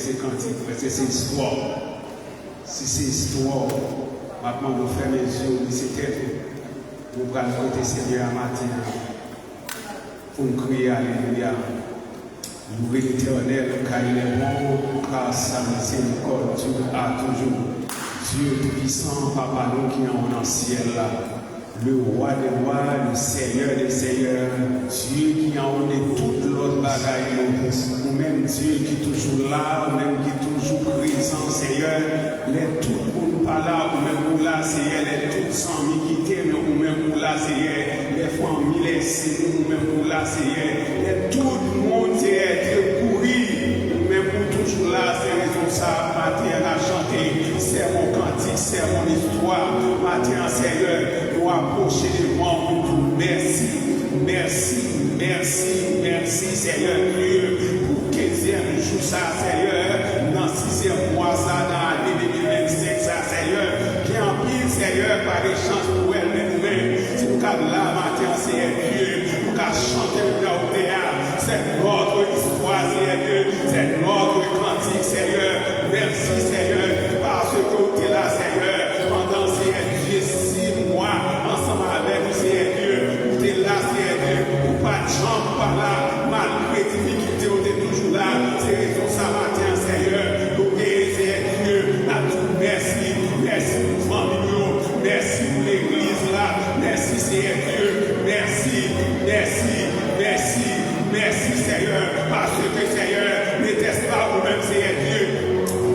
c'est cantique, c'est histoire. Si c'est histoire, maintenant nous fermons les yeux, c'est tête. Nous allons côté Seigneur à matin pour nous crier Alléluia. Louer l'Éternel car il est bon, car sa miséricorde durera toujours. Dieu tout-puissant, Papa, nous qui sommes dans le ciel là. Le roi des rois, le Seigneur des seigneurs, Dieu qui a donné toute l'autre bagaille, nous-mêmes Dieu qui est toujours là, nous-mêmes qui est toujours présent, Seigneur, les tout pour nous pas là, nous-mêmes pour là, Seigneur, les tout sans quitter, mais nous-mêmes pour là, Seigneur, les familles, les signes, nous-mêmes pour là, Seigneur, les tout le monde, Seigneur, Dieu pourri, nous-mêmes pour toujours là, c'est raison ça, matin à chanter, c'est mon cantique, c'est mon histoire, matin, Seigneur, nous approcher devant vous. Merci, merci, merci, merci, Seigneur Dieu, pour 15e jour, ça, Seigneur, dans 6e mois, ça, dans l'année 2025, ça, Seigneur, qui en pile, Seigneur, par les chances pour elle, nous-mêmes, si nous avons là, matin, Seigneur Dieu, nous avons chanté au théâtre, c'est notre histoire, Seigneur Dieu, c'est notre cantique, Seigneur, merci, Seigneur, parce que tu es là, Seigneur, pendant, Seigneur Dieu, 6 mois, ensemble avec vous, Seigneur Dieu, vous êtes là, Seigneur Dieu, vous pas de chambre par là, malgré difficulté, vous êtes toujours là, c'est raison ça matin, Seigneur, nous Seigneur Dieu, à tout merci, merci pour famille, merci pour l'église là, merci Seigneur Dieu, merci, merci, merci, merci Seigneur, parce que Seigneur, n'était pas vous-même, Seigneur Dieu,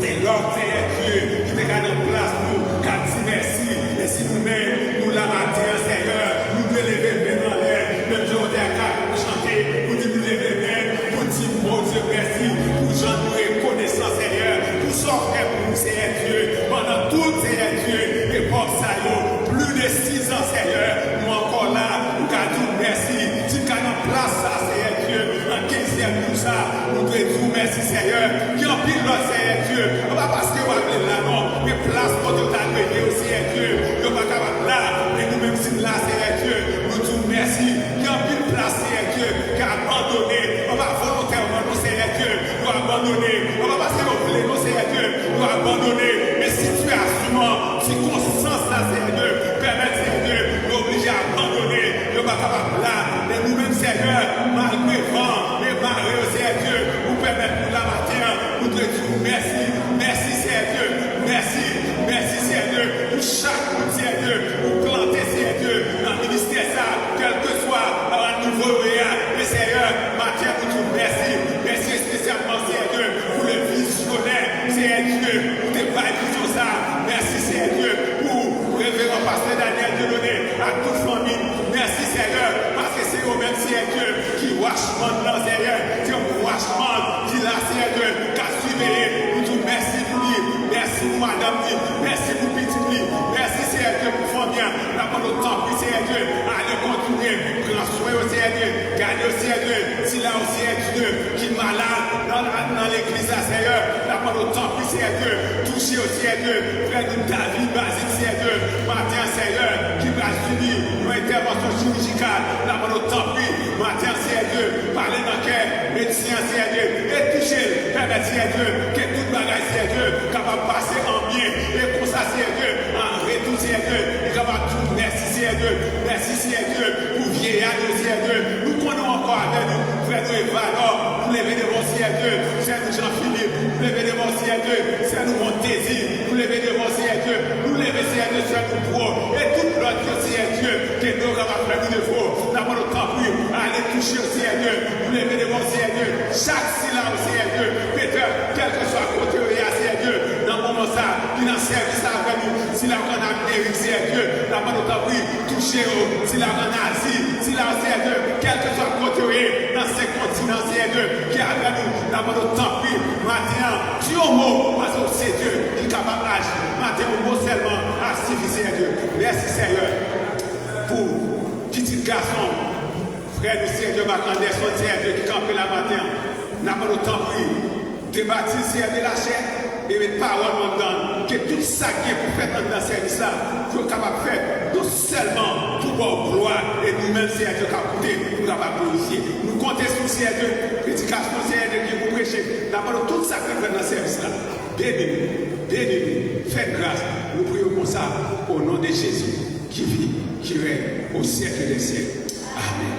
c'est l'homme, Seigneur Dieu, qui te garde en place nous, car dis merci, et si nous-mêmes, nous la matin, Seigneur, nous devons lever les mains dans l'air, même si on est à pour chanter, pour dire nous lever les mains, pour dire mon Dieu merci, pour j'en nous reconnaissant, Seigneur, pour sortir pour nous, Seigneur Dieu, pendant toute, Seigneur Dieu, époque ça y est, plus de 6 ans, Seigneur, nous encore là, nous avons merci, si nous avons place ça, Seigneur Dieu, en 15e tout ça, nous devons dire merci, Seigneur, qui en pile l'autre, Seigneur Dieu, pas parce que vous avez là, non, mais place pour nous t'accueillir aussi, Seigneur Dieu, nous pas capable là, mais nous-mêmes, si là, Seigneur Dieu, nous disons merci, qui en pile place, Seigneur Dieu, qui a abandonné, on va volontairement, nous, Seigneur Dieu, nous abandonner, on va passer au blé, nous, Seigneur Dieu, nous abandonner, mais situation, circonstance, là, Seigneur Dieu, permettre, Seigneur Dieu, nous obliger à abandonner, nous pas capable là, mais nous-mêmes, Seigneur, malgré vent, mais malgré, Seigneur Dieu, nous permettre pour la matin, nous te disons merci, merci, Seigneur Dieu, merci, merci, Seigneur Dieu, pour chaque monde, Seigneur Dieu, pour planter, Seigneur Dieu, dans le ministère, ça, quel que soit, à niveau mais Seigneur, matin, nous te merci, merci spécialement, Seigneur Dieu, pour le visionnaire, Seigneur Dieu, pour tes visions, ça, merci, Seigneur Dieu, pour révérend pasteur Daniel Dieudonné, à toute famille, merci, Seigneur, parce que c'est au-même, Seigneur Dieu, qui washman là, Seigneur, qui est washman, qui là, Seigneur Dieu, qui a surveillé, nous te merci pour lui, merci pour madame, merci pour petit lui, merci, Seigneur Dieu, pour famille, la bonne autant, puis Seigneur Dieu, allez continuer, prends soin au Seigneur Dieu, gardez au Seigneur Dieu, si là au Seigneur Dieu, qui est malade dans l'église, Seigneur, la bonne autant, puis Seigneur Dieu, touchez au Seigneur Dieu, frère de David, basique, Seigneur Dieu, matin, Seigneur, qui va subir une intervention chirurgicale, la bonne autant, puis matin, Seigneur Dieu, parlez dans le cœur, médecin, Seigneur Dieu, et touchez, permettez, Seigneur Dieu, que toute bagaille, Seigneur Dieu, capable de passer en bien, et pour ça, Seigneur Dieu, en retour, Seigneur Dieu, et capable tout, merci, Seigneur Dieu, merci, Seigneur Dieu, pour vieillard, Seigneur Dieu, nous connaissons encore avec nous, frère nous Evalor, pour lever devant, Seigneur Dieu, c'est nous Jean-Philippe, pour lever devant, Seigneur Dieu, c'est nous Montésir, pour lever devant, Seigneur Dieu, nous lever, Seigneur Dieu, c'est nous pro, et toute l'autre, Seigneur Dieu, que nous avons fait nous défaut, d'abord le temps plus, aller toucher au Seigneur Dieu, pour lever devant, Seigneur Dieu, chaque syllabe, Seigneur Dieu, Peter, quel que soit côté, Seigneur Dieu, dans le moment ça, qui n'a service avec nous, si la qu'on a Amérique, Seigneur Dieu, d'abord le temps plus, toucher au, si la qu'on a Asie, si la, Seigneur Dieu, quel que soit côté, dans ces continents, Seigneur Dieu, qui a avec nous, d'abord le temps plus, maintenant, tu au mot, parce que c'est Dieu, qui est capable d'agir, maintenant, au mot seulement, à Seigneur Dieu, merci Seigneur, pour petit garçon, frère du Seigneur Dieu, Macandès, son Seigneur Dieu, qui campait la matin, n'a pas le temps pris, débattu, Seigneur de la chair, et mettre parole dedans, que tout ça qui est pour faire dans ce service-là, vous êtes capable de faire, non seulement pour votre gloire, et nous-mêmes, c'est Dieu qui a coûté, nous n'avons pas glorifié. Nous comptons sur c'est Dieu, prédication, c'est Dieu qui vous prêchez. D'abord, tout ça qui est dans ce service-là, bénis-nous, faites grâce. Nous prions pour ça, au nom de Jésus, qui vit, qui règne au siècle des siècles. Amen.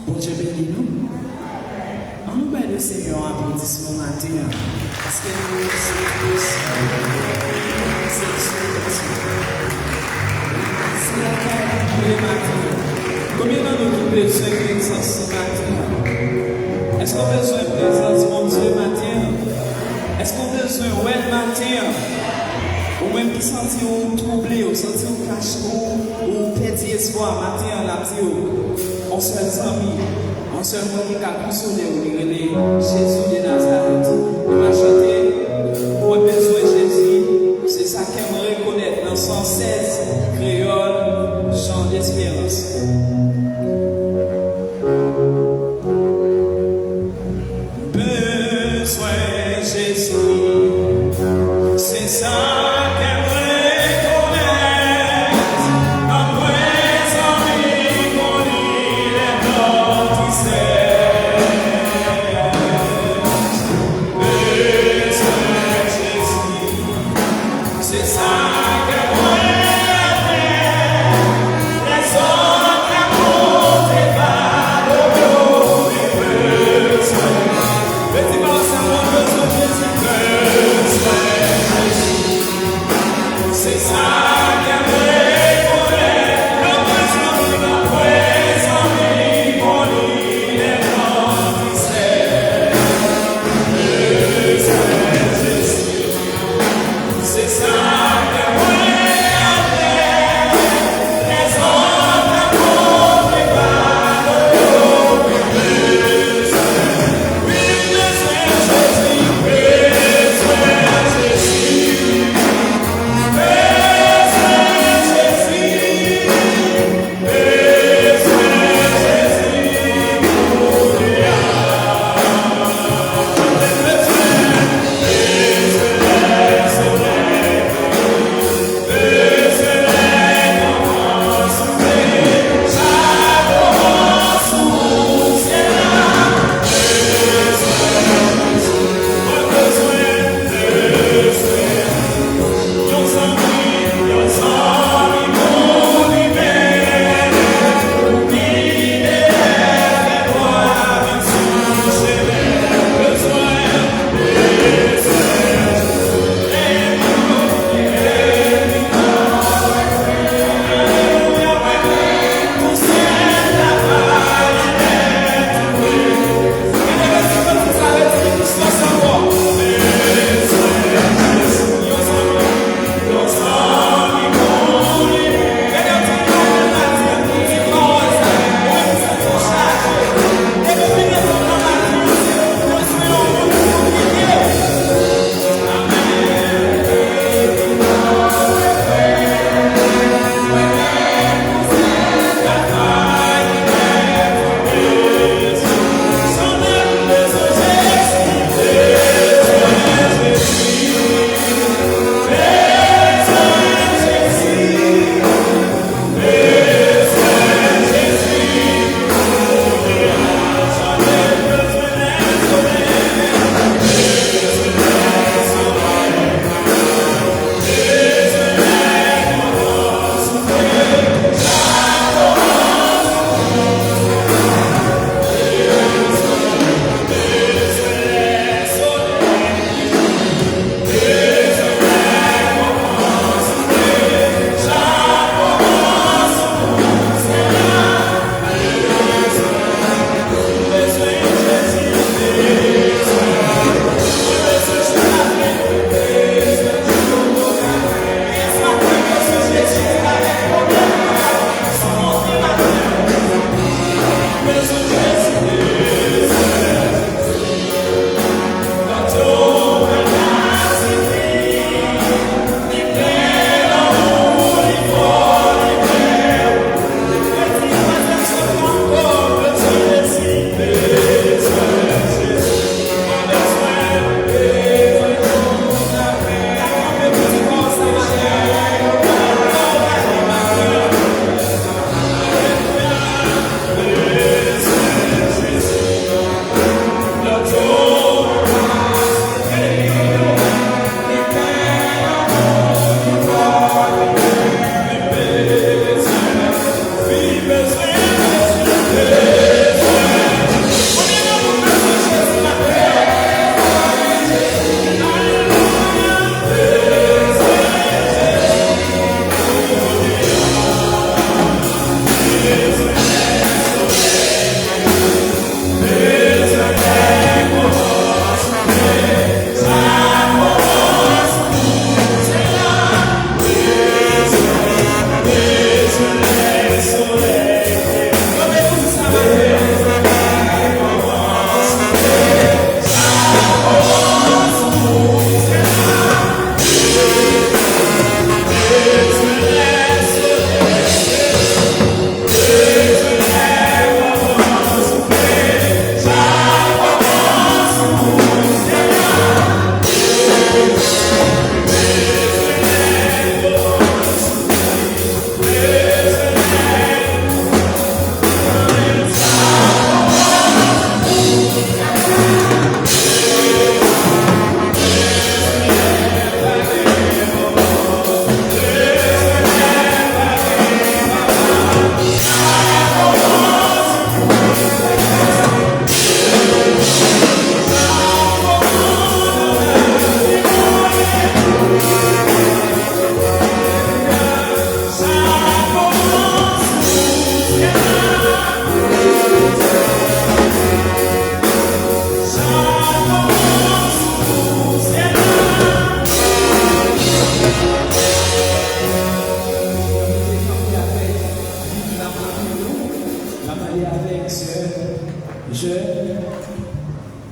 Bon Dieu bénis nous. On nous bat le Seigneur en applaudissement matin. Parce que nous sommes tous. C'est la terre pour le matin. Combien d'entre nous avons besoin de présence ce matin? Est-ce qu'on a besoin de présence de mon Dieu matin? Est-ce qu'on a besoin de ouais matin? Ou même qui sentit ou troublé, ou sentit ou caché, ou perdu espoir matin, la vie, on seul ami, on seul monde qui a consolé, ou qui Jésus de Nazareth. On va chanter, on a besoin de Jésus, c'est ça qu'on reconnaître dans 116 créoles, chant d'espérance. Besoin Jésus, c'est ça. Les autres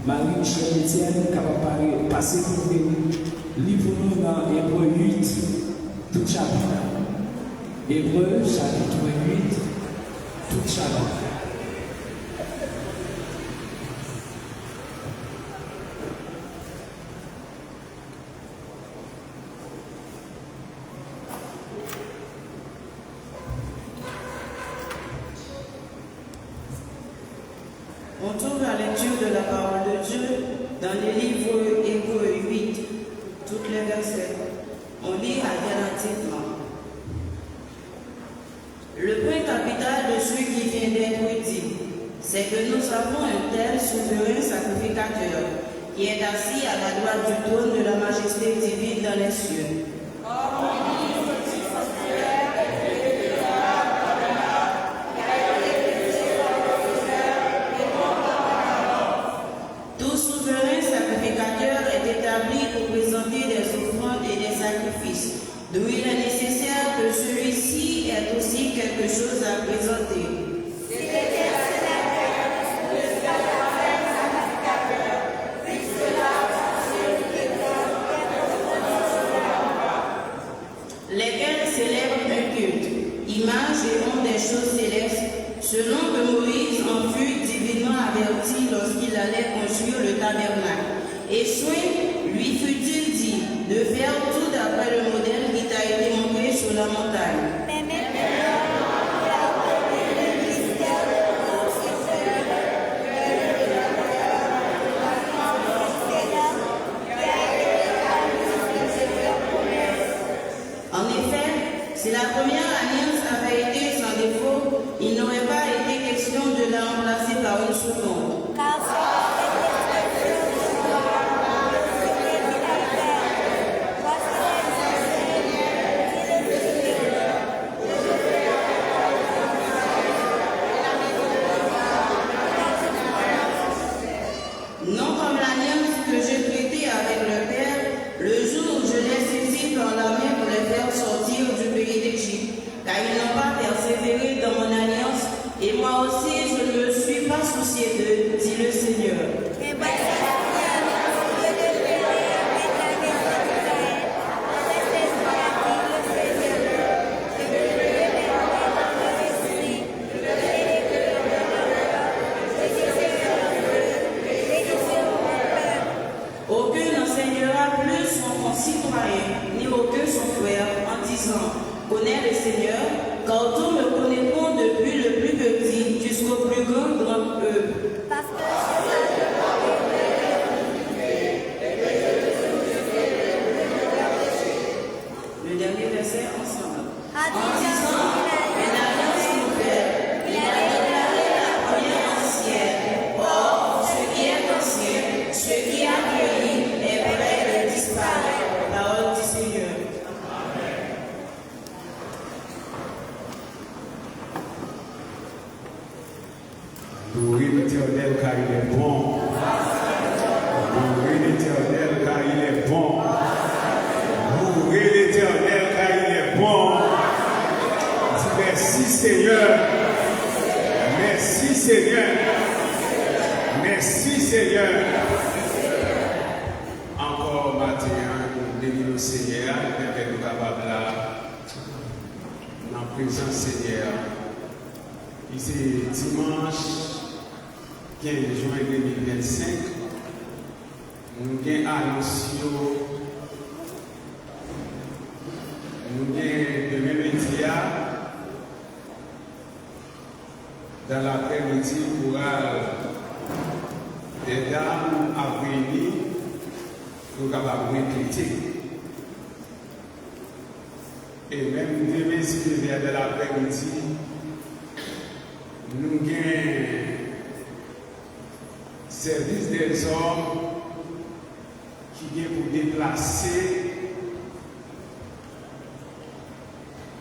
Marie-Michel Etienne, capable de passer pour le livre dans Hébreu 8, tout chapitre. Hébreu chapitre 8, tout chapitre. On trouve la lecture de la parole de Dieu dans les livres Hébreux 8, toutes les versets. On lit alternativement. Le point capital de ce qui vient d'être dit, c'est que nous avons un tel souverain sacrificateur qui est assis à la droite du trône de la majesté divine dans les cieux. Pour présenter des offrandes et des sacrifices, d'où il est nécessaire que celui-ci ait aussi quelque chose à présenter. Lesquels célèbrent un culte, image et ont des choses célestes, selon que Moïse en fut divinement averti lorsqu'il allait construire le tabernacle. Et soin lui fut-il dit de faire tout d'après le modèle qui t'a été montré sur la montagne. En effet, si la première alliance avait été sans défaut, il n'aurait pas été question de la remplacer par une seconde. Louez l'Éternel car il est bon. Louez l'Éternel car il est bon. Louez l'Éternel car il est bon. Dis merci Seigneur. Merci Seigneur. Merci Seigneur. Encore matin, nous bénissons le Seigneur, et nous capables là, dans la présence Seigneur. Ici, dimanche 15 juin 2025, nous avons annoncé, nous avons demain midi, dans l'après-midi, pour des dames à venir, nous sommes capables de critiquer. Et même demain, si nous viens de l'après-midi, nous avons service des hommes qui viennent pour déplacer,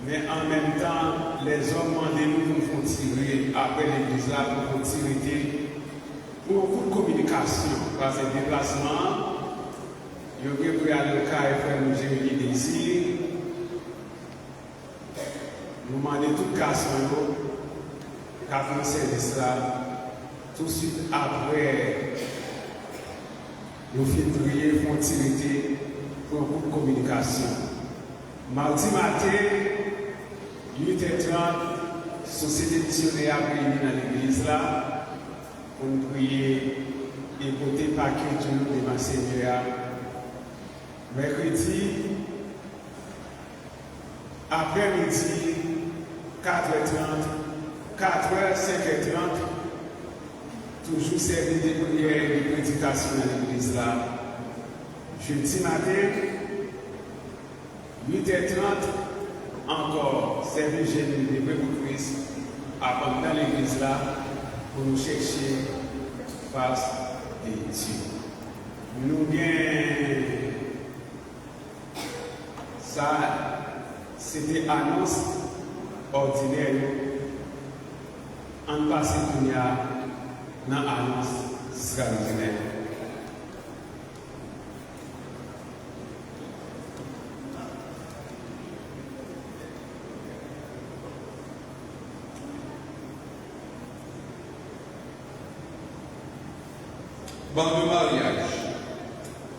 mais en même temps, les hommes demandent nous pour tirer après l'église là, pour tirer pour beaucoup de communication. Parce que le déplacement, il y a pris à le cas et faire nous gérer des désirs. Nous demandons tout le cas sur nous, car le service là, tout de suite après, nous filtrions, font tirer pour beaucoup de communication. Mardi matin, 8h30, société missionnaire a réuni dans l'église là, pour nous prier et porter paquet de ma Seigneur. Mercredi, après-midi, 4h30, 4h, 5h30, toujours service de prière et de prédication dans l'église là. Jeudi matin, 8h30, encore service général de Christ dans l'église là pour nous chercher face de Dieu. Nous gagnons ça, c'était annonce ordinaire. En passé, il y a une annonce extraordinaire. Bande de mariage.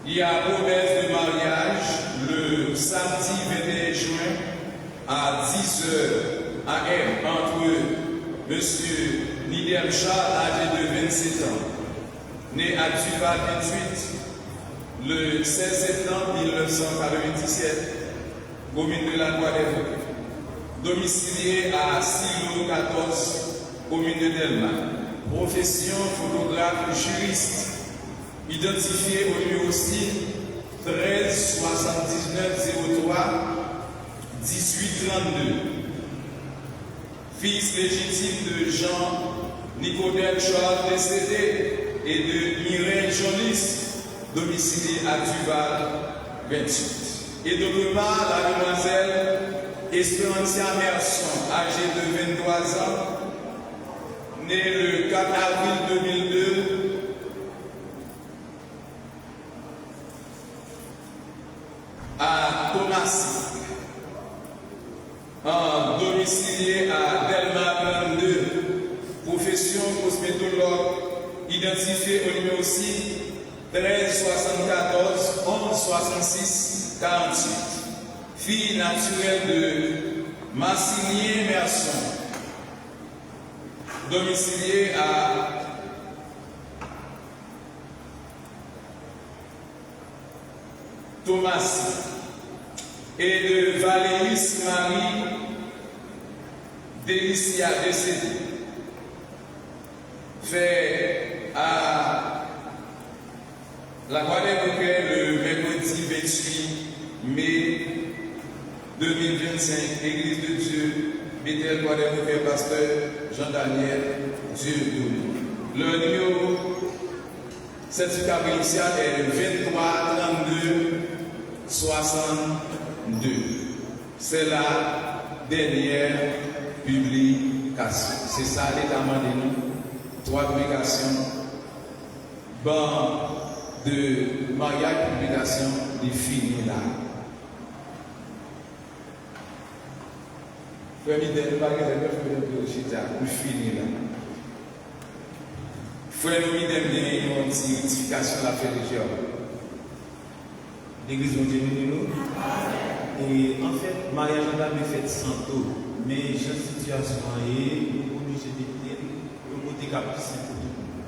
Il y a promesse de mariage le samedi 21 juin à 10h AM entre M. Nidem Charles, âgé de 27 ans, né à Duval 28, le 16 septembre 1997, commune de la Guadeloupe, domicilié à Silo 14, commune de Delma. Profession photographe juriste, identifié au numéro 6 13 79 03 18 32. Fils légitime de Jean Nicodème Charles décédé et de Mireille Jolis, domicilié à Duval 28. Et d'autre part, la demoiselle Espérancia Merson, âgée de 23 ans, née le 4 avril 2002 à Thomasy, en domicilié à Delma 22, profession cosmétologue, identifié au numéro 6 13 74 11 66 48, fille naturelle de Massinier Merson, domicilié à Thomasy, et de Valéris Marie Délicia décédée, fait à la Guadeloupe le mercredi 28 mai 2025, Église de Dieu, Bethel Guadeloupe, pasteur Jean-Daniel Dieu. Le numéro certificat initial est 23 32 62. C'est la dernière publication. C'est ça l'état de nous. 3 publications, ban de mariage publication, il finit là. Frère Midel, nous parlons de Chita, il finit là. Frère Midel, il y a une rectification de la fête de Jéhovah. L'église de Dieu nous. Et en fait, mariage on a fait sans taux, mais j'ai une situation est obligé d'éviter le côté capricien pour tout le monde.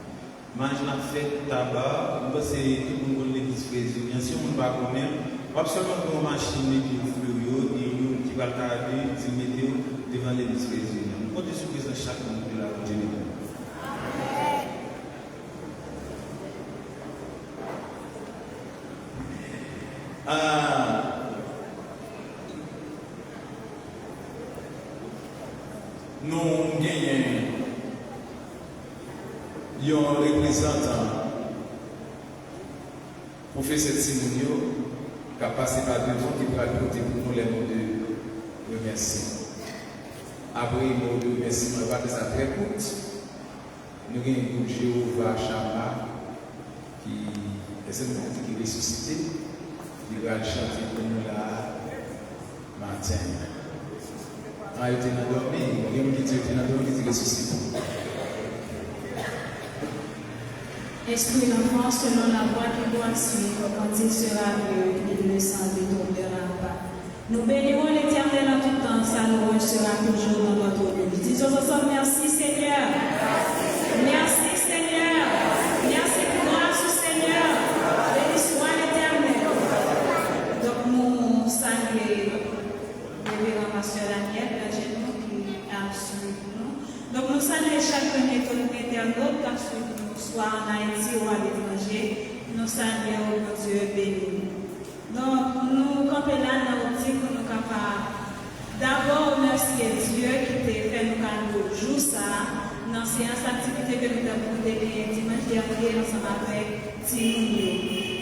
Mariage on a fait tabac, c'est tout le monde l'église président. Bien sûr, on va quand même, absolument une machine qui fluo et qui va le carrer, qui mettre devant l'église président. On compte sur que chaque monde de la Dieu. Nous gagnons un représentant professeur Simonio qui a passé par devant qui va côté pour nous les mots de remerciement. Après les mots de remerciement, on va faire ça très court. Nous avons Jéhovah Chama qui est un ressuscité. Il va chanter pour nous là matin. Ah, il était endormi, il était endormi, il était ressuscité. Esprit l'enfant selon la voie qui doit suivre, quand il sera aveugle, il ne s'en détournera pas. Nous bénirons l'Éternel en tout temps, sa louange sera toujours dans notre vie. Disons ensemble merci Seigneur. Merci Seigneur. Merci pour grâce au Seigneur. Béni soit l'Éternel. Donc nous saluons révérend Pasteur Daniel, la jeune qui a suivi nous. Donc nous saluons chaque internaute qui a suivi nous, soit en Haïti ou à l'étranger. Nous saluons notre Dieu béni. Donc nous campons là dans le dit que nous sommes capables d'abord remercier Dieu qui t'a fait nous cadeau jour ça, dans séance activité que nous avons fait dimanche dernier ensemble avec Timounio.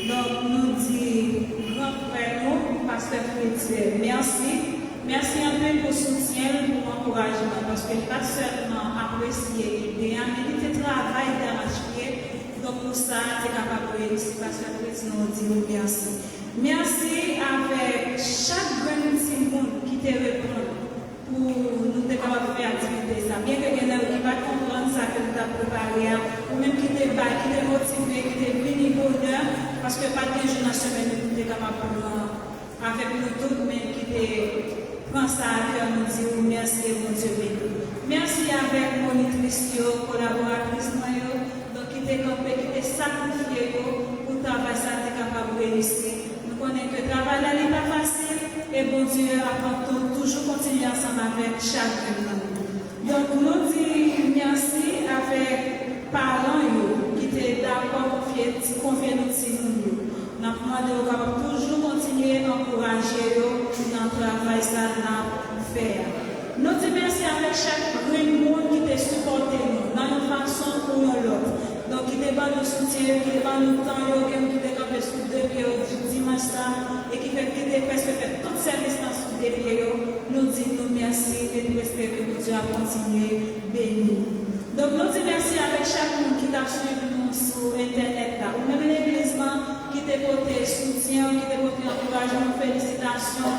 Donc nous disons grand frère nous, Pasteur Frédéric, merci. Merci un peu pour le soutien, pour l'encouragement, parce que pas seulement apprécier l'idée, mais il travail d'arrache-pied. Donc pour ça, tu es capable de réussir, parce que nous disons merci. Merci avec chaque grand petit monde qui te répond pour nous être capables de faire activité. Ça. Bien que quelqu'un qui va comprendre ça que nous avons préparé, ou même qui te bat, qui te motivé, qui te béni bonheur, parce que pas de jour dans la semaine, nous sommes capables de avec nous tous, mais qui te prend ça à cœur, nous disons merci, mon Dieu béni. Merci avec monitrice, collaboratrice, donc qui te campé, qui te sacrifié pour travailler ça, tu es capable de réussir. Nous connaissons que le travail là n'est pas facile et bon Dieu apprend toujours continuer ensemble avec chacun de nous. Donc nous disons merci avec parents qui étaient d'accord confier nous si nous. Nous demandons toujours continuer à encourager dans le travail ça nous faire. Nous disons merci avec chaque monde qui t'a supporté nous dans une façon ou dans l'autre. Donc, qui débat nous soutien, qui débat nous temps, qui débat nous sous deux pieds du dimanche et qui fait presque toute service dans sous deux pieds, nous disons merci et nous espérons que Dieu a continué béni. Donc, nous disons merci avec chaque monde qui t'a suivi nous sur Internet, ou même l'église qui t'a porté soutien, qui t'a porté encouragement, félicitations.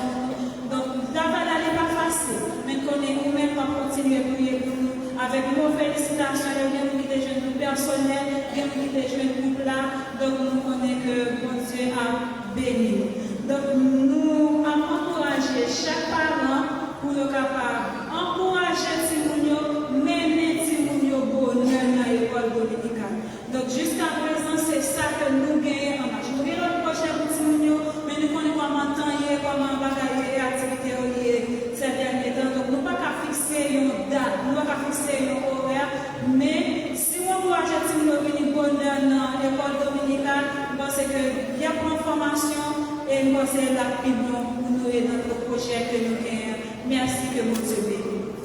Donc, le travail n'est pas facile, mais nous même pas continuer à prier pour nous. Avec nos félicitations, il y a qui des jeunes personnels, il y a qui des jeunes groupes là, donc nous connaissons que bon Dieu a béni. Donc nous avons encouragé chaque parent pour le capable, encourager Timounio, mener Timounio bonheur dans l'école dominicale. Donc jusqu'à présent, c'est ça que nous gagnons en marche. Nous gagnons le projet pour Timounio, mais nous connaissons comment tailler, comment bagailler, activité liée ces derniers temps. Donc nous ne pouvons pas fixer une date, nous ne pouvons pas fixer un horaire, mais si on encourage Timounio venir bonheur dans l'école dominicale, je pense qu'il y a une formation et nous pensons que la plus bonne pour nous et notre projet que nous gagnons. Merci que mon Dieu bénisse.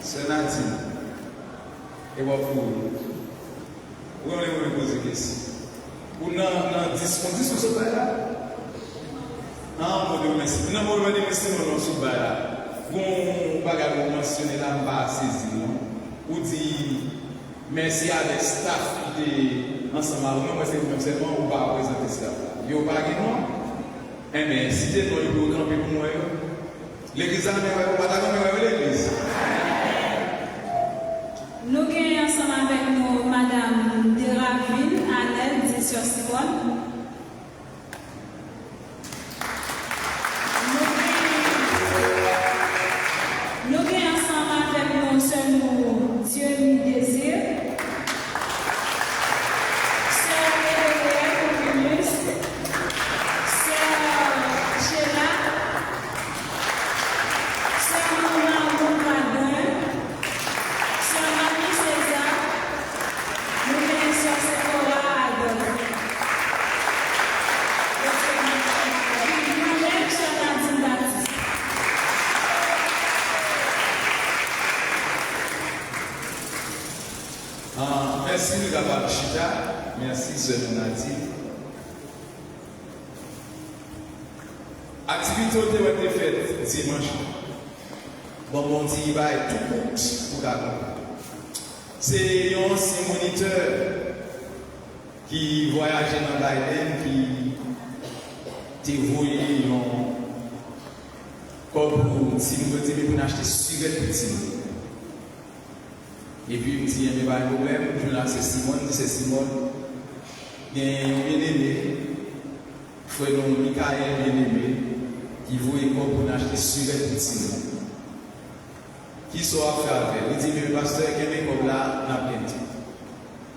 C'est Nadine. Et vous allez me poser une question. Vous avez une disposition sur ça? Non, vous devez merci. Non, vous devez merci sur ça. Vous ne pouvez pas mentionner la base saisie, non? ou dit merci à des staff qui étaient ensemble avec nous, moi c'est même seulement ou pas présenter staff. Yo pas non. Mais si tu es dans le programme pour moi, l'église on va t'accompagner l'église. Nous avons ensemble avec nous Madame Deraville, Annette, dit sur Simone. Nous avons ensemble avec nous seulement Dieu lui désire. Sœur Eléa Populus. Sœur Sheila. Sœur Maman Bombardin. Sœur Marie César. Nous avons Sœur Sephora Adolphe. Nous-mêmes, Sœur Nadine Baptiste. Merci d'avoir Chita. Merci, Sœur Nadine. Activité qui a été faite dimanche. Bon, dit, il va être tout pour d'accord. C'est un ancien moniteur qui voyageait dans Biden, qui dévoyait comme pour acheter cigarette pour Timon. Et puis il me dit, il n'y a pas de problème, je là c'est Simone, il y a un bien-aimé, frère Michael bien-aimé, qui voulait pour acheter cigarette pour Timon. Qui soit fait avec? Il dit, mais le pasteur, qui est comme là, n'a pas dit.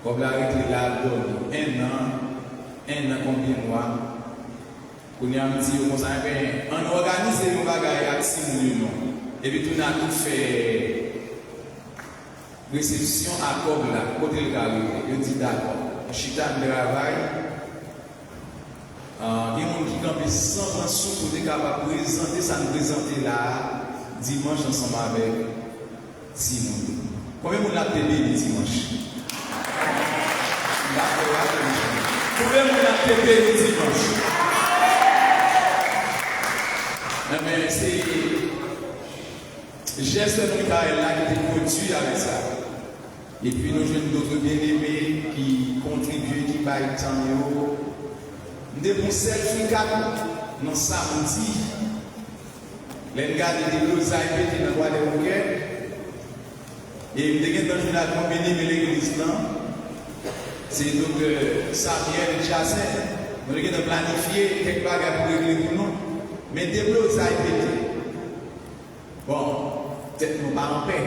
Comme là, avec les là, donne un an, combien de mois? On a dit, on organise les bagages avec Simon. Et puis tout a tout fait. Réception à Kobla, côté le carré, je dis d'accord. Chita de travail, il y a des gens qui campent sans pension pour être capable de présenter, ça nous présenter là, dimanche ensemble avec Simon. Combien de monde l'a télé le dimanche? Combien de monde l'a télé le dimanche? Mais c'est geste de Michael là qui était produit avec ça. Et puis nous avons d'autres bien-aimés qui contribuent, qui baillent tant mieux. Nous avons selfie dans samedi. Les gars de l'Osaï qui dans le week-end. Et nous avons dans une bien-aimé l'église là. C'est donc Samuel Chassin. Nous avons planifié quelques bagages pour régler pour nous. Mais des l'Osaï bon, peut-être nous pas en paix.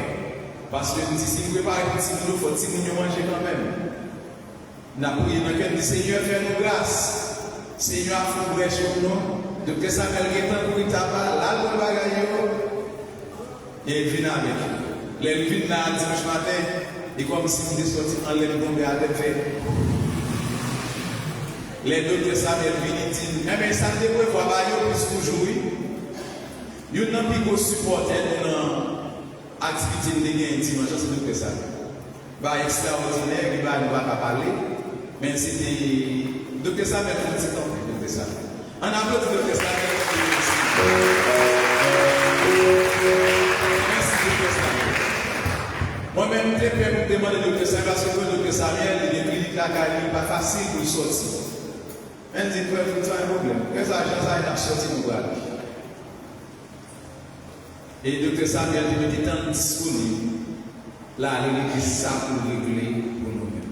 Parce que si nous préparons un petit nous, il faut que nous manger quand même. Nous avons prié dans le cœur du Seigneur, fais-nous grâce. Seigneur, fais-nous grâce sur nous. Donc, ça fait le temps pour y taper, là, le bagage. Et il vient avec nous. Il vient dimanche matin, et comme si nous étions sortis en l'air tombé à tête fait. Les docteurs Samuel viennent dire, mais bien, ça ne devrait pas avoir plus toujours. Il n'y a pas de supporter dans l'activité de gagner dimanche, c'est le docteur Samuel. Bah, extraordinaire, il va nous parler. Mais c'était docteur Samuel qui dit tant pis, docteur Samuel. On applaudit docteur Samuel. Merci docteur Samuel. Moi-même, je peux me demander docteur Samuel parce que le docteur Samuel, il est clinique là, il n'est pas facile pour sortir. Elle dit, frère, il y a un problème. Qu'est-ce que ça a sorti nous voir? Et le docteur Samuel était tant disponible. Là, il dit ça pour régler pour nous-mêmes.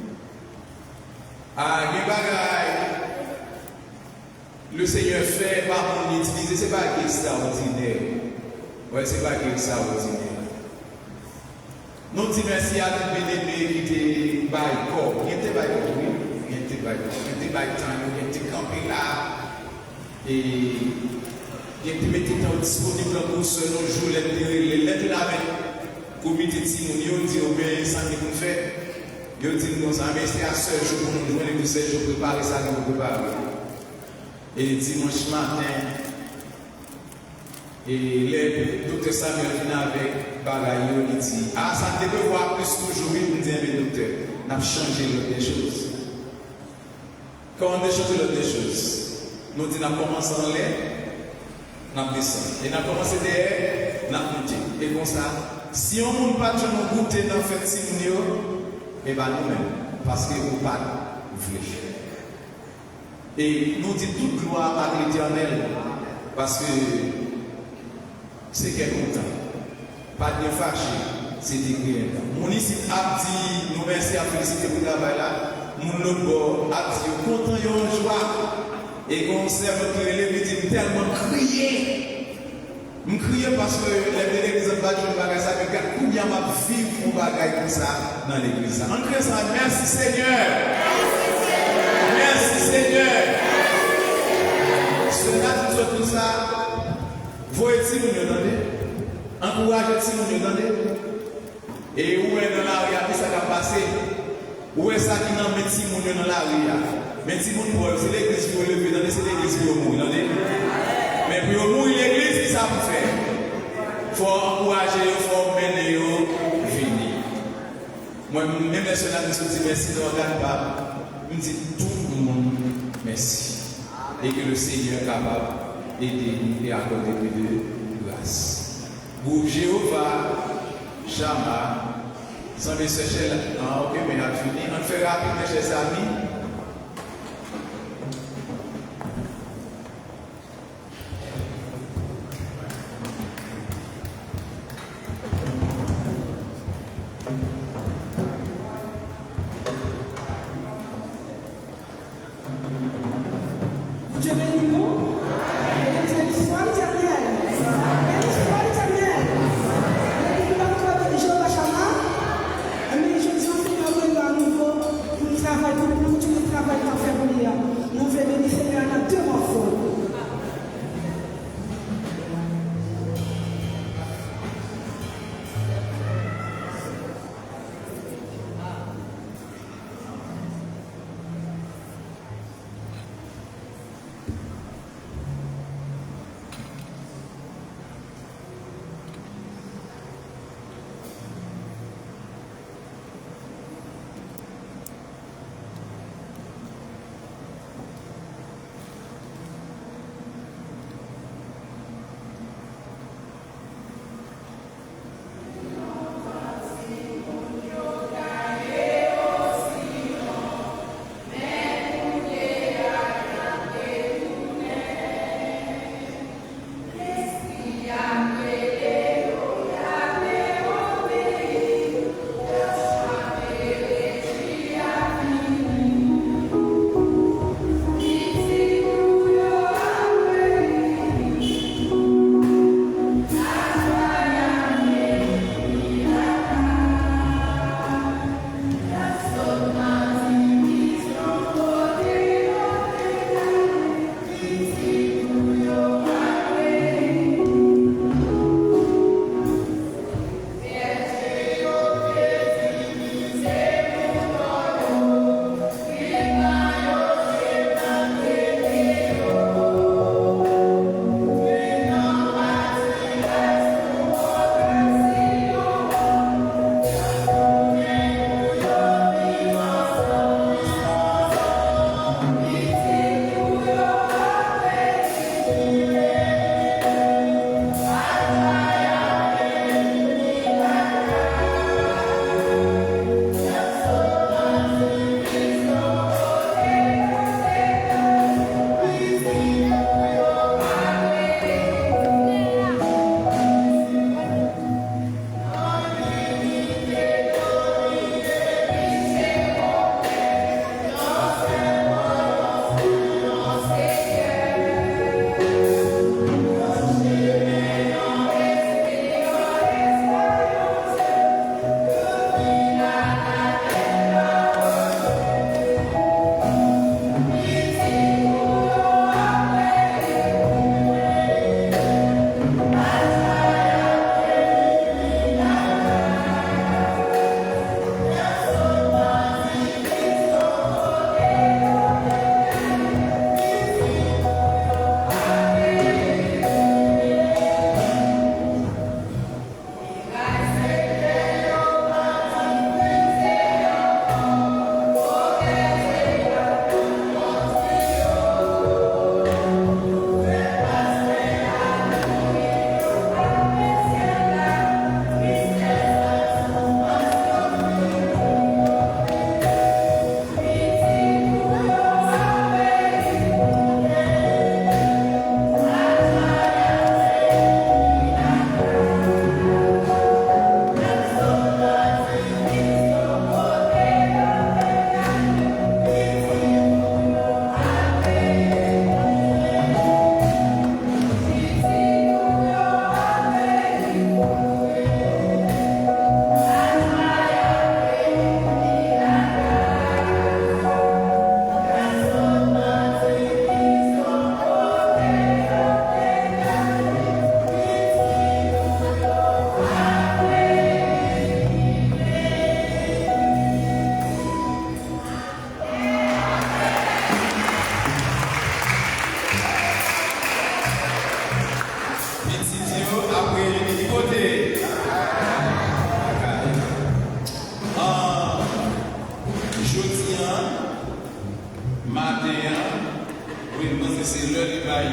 Ah, les bagailles, le Seigneur fait par mon utiliser, ce n'est pas extraordinaire. Oui, ce n'est pas extraordinaire. Nous disons merci à tous les bien-aimés qui étaient by corps. Qui étaient by corps, oui. Qui étaient by corps. Qui étaient by temps, qui étaient campés là. Et qui étaient disponibles pour ce nos jours, les lettres là avec le comité de Simon, ils disent, mais ça n'est pas fait. Ils disent, non, ça mais c'est à ce jour pour nous jouer les 16 jours préparer ça, nous préparer. Et dimanche matin, et les docteurs Samuel viennent avec bagaille, ils disent, ah, ça ne peut voir plus qu'aujourd'hui, nous disons, mais docteur, nous avons changé les choses. Quand on a changé les choses, nous disons, nous avons commencé en l'air, nous avons descendu. Et nous avons commencé derrière, nous avons monté. Et comme ça, si on ne pas nous goûter dans fait Simonio, et bien nous-mêmes, parce que vous pas voulez. Et nous disons toute gloire à l'Éternel, parce que c'est qu'elle est content. Pas de fâché, c'est écrit. Mon ici a dit, nous merci à féliciter pour le travail là. Mon autre bord a dit, content, il y a une joie. Et qu'on sert notre élève, il dit tellement crier. Je crie parce que les églises ont battu le bagage, ça veut dire combien m'a vivre mon bagage comme ça dans l'église. En crie ça, merci Seigneur. Merci Seigneur. Cela, tout ça, voyez si vous entendez. Encouragez si vous entendez. Et où est dans la rue, qui ça va passer? Où est ça qui n'a médecin dans la rue? Mais si vous voulez, c'est l'église qui vous lever, c'est l'église qui vous mourir. Mais pour vous mourir l'église, c'est ça pour faire. Il faut encourager, il faut mener, venir. Moi, même les ceux-là qui disent merci, ne regarde pas. Je dis tout le monde merci. Et que le Seigneur est capable d'aider et accorder plus de grâce. Pour Jéhovah, Shama, sans me chercher là. Ah, ok, mais on a fini. On fait rapide, mes chers amis. Dieu bénit vous. Et l'histoire éternelle. L'histoire éternelle. Et puis, je vais à Chama. Mais je dis, on fait un nouveau pour le travail, pour matin, oui, c'est l'heure du bail.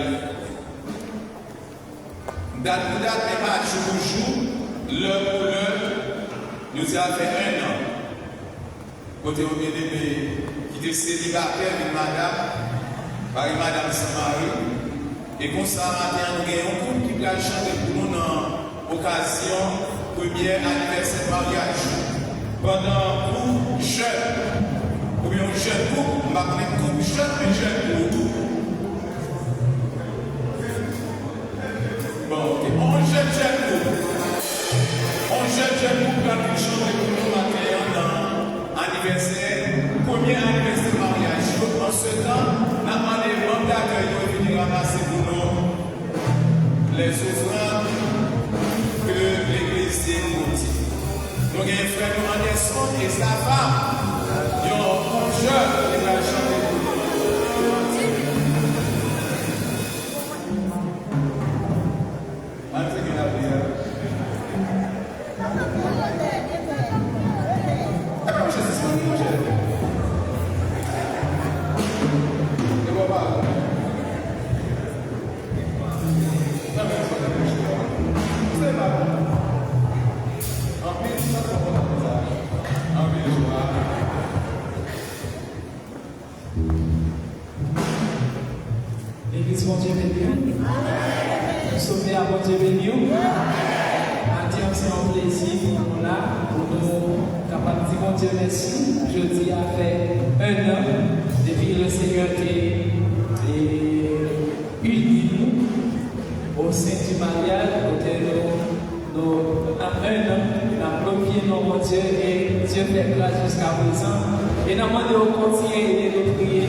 Date pour date, mais pas jour pour jour, l'heure pour l'heure, nous avons fait 1 an. Côté au bien-aimé, qui était célibataire avec madame, par madame Samari. Et comme ça, matin, nous avons un couple qui va chanter pour nous dans l'occasion premier anniversaire de mariage. Pendant pour jeune, ou bien jeune couple, on va prendre couple jeune, mais jeune couple. Bon, ok, on jeune couple. On jeune couple qui a chanté pour nous matin dans l'anniversaire, premier anniversaire de mariage. En ce temps, nous avons demandé aux membres d'accueil de venir ramasser pour nous les offrandes que l'église démonte. Donc, il y a un frère Anderson et sa femme, ils ont un jeune qui va chanter pour nous. L'église, mon Dieu béni. Sauver à mon Dieu béni. Matin, c'est un plaisir pour nous là, pour nous capables de dire mon Dieu merci. Jeudi a fait 1 an depuis le Seigneur est uni au sein du mariage. Nous, en 1 an, nous avons glorifié notre Dieu et Dieu fait grâce jusqu'à présent. Et nous demandons de continuer de prier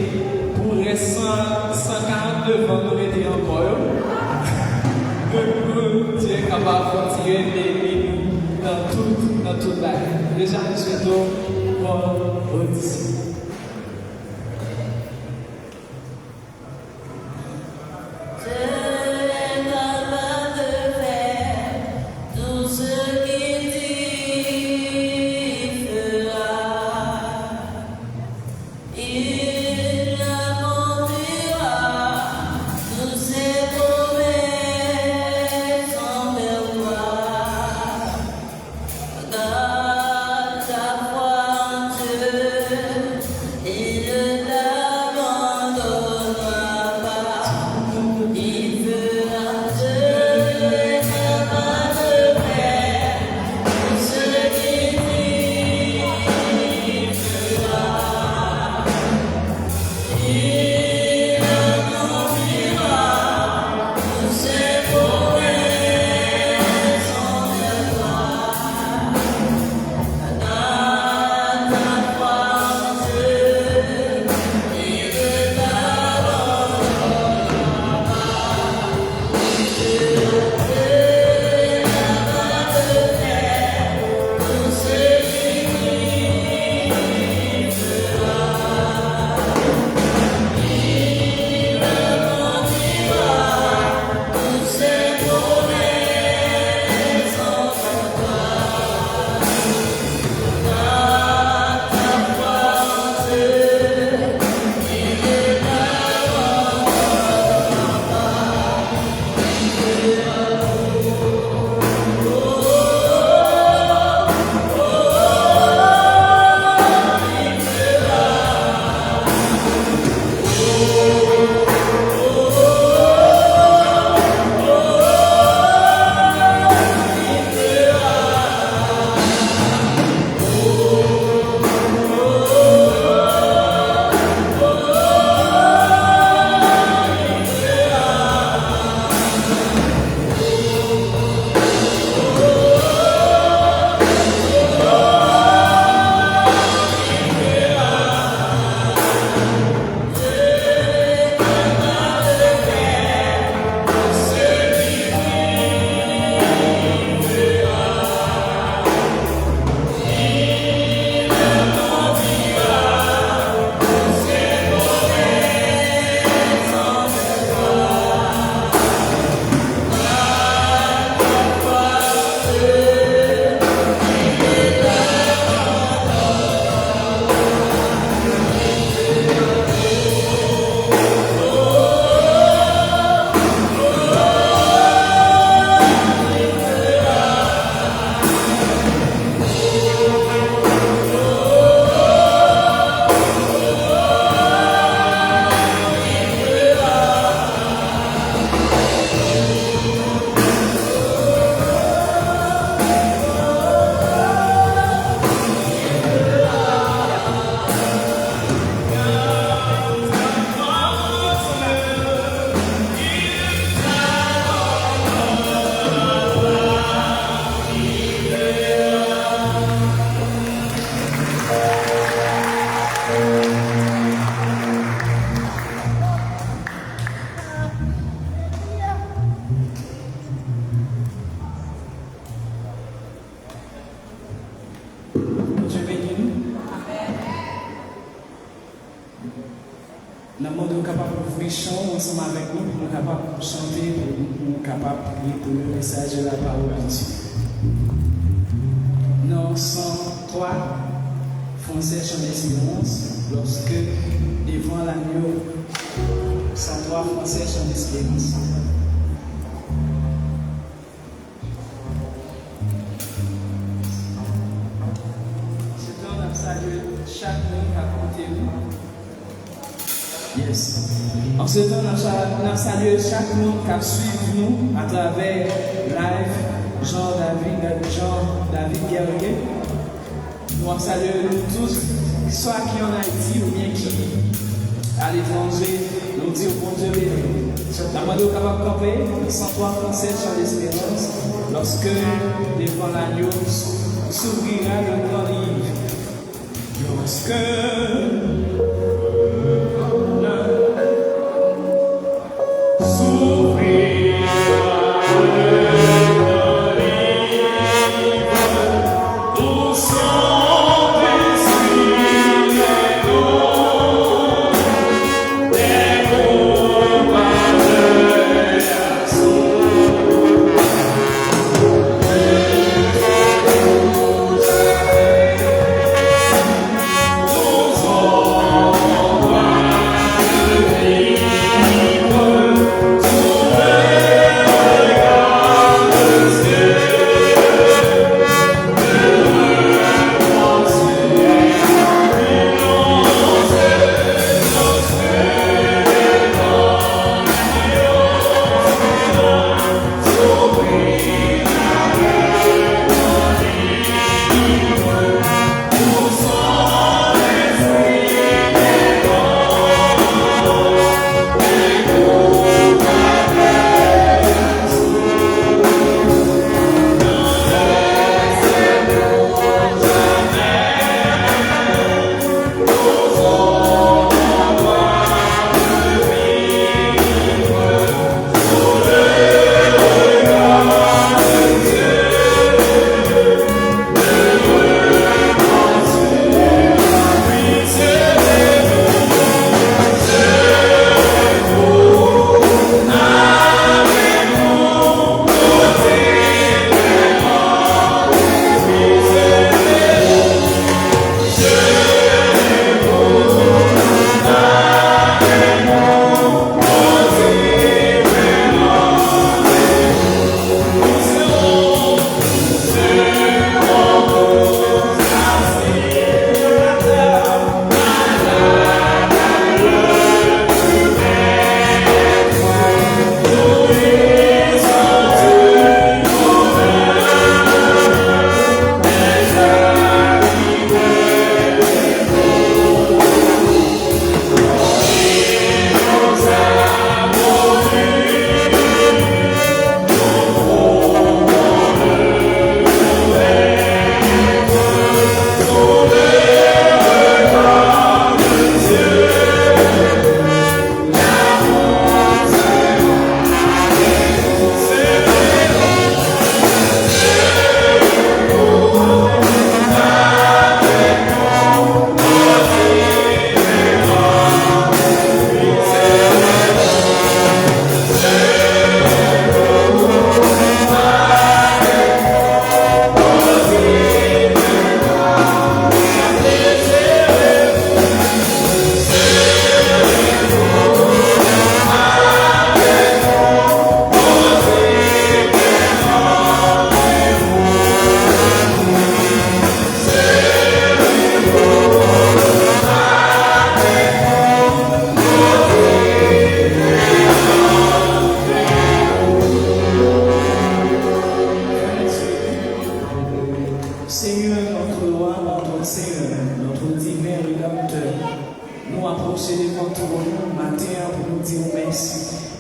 pour les 142 ans nous étions encore. Dieu est capable de continuer de dans toute la vie. Déjà, nous souhaitons bonne audition. Dans ta foi en Dieu. Nous sommes capables d'ouvrir chant ensemble avec nous, pour nous capables de chanter, pour nous capables de prier pour le message de la parole de Dieu. Dans 103, Français chant d'espérance, lorsque devant l'agneau, 103 Français chant d'espérance. C'est un homme salué chaque monde à côté de nous. Yes. En ce temps, nous saluons chaque monde qui a suivi nous à travers live Jean-David Guerrier. Nous saluons tous, soit qui en Haïti ou bien qui à l'étranger, nous disons bon Dieu béni. La mode est capable de camper, 103 Français sur l'espérance, lorsque devant l'agneau s'ouvrira le grand livre. Lorsque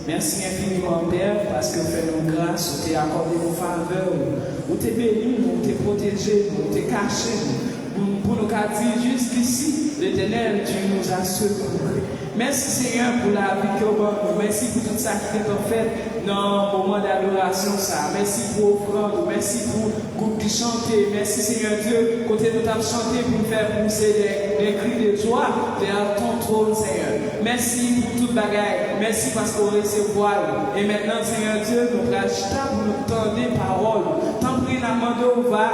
Merci infiniment, Père, parce que fais-nous grâce, tu t'es accordé nos faveurs, ou t'es béni, ou t'es protégé, ou t'es caché, pour nous dire jusqu'ici, l'Éternel, tu nous as secourus. Merci Seigneur pour la vie que nous. Merci pour tout ça qui est en fait dans le moment d'adoration. Merci pour l'offrande. Merci pour le groupe qui chantait. Merci Seigneur Dieu, côté nous avons chanté pour nous faire pousser des cris de joie vers ton trône Seigneur. Merci pour toute bagaille. Merci parce qu'on recevoir. Et maintenant Seigneur Dieu, nous rachetons pour nous tendre des paroles. Tant pis, nous va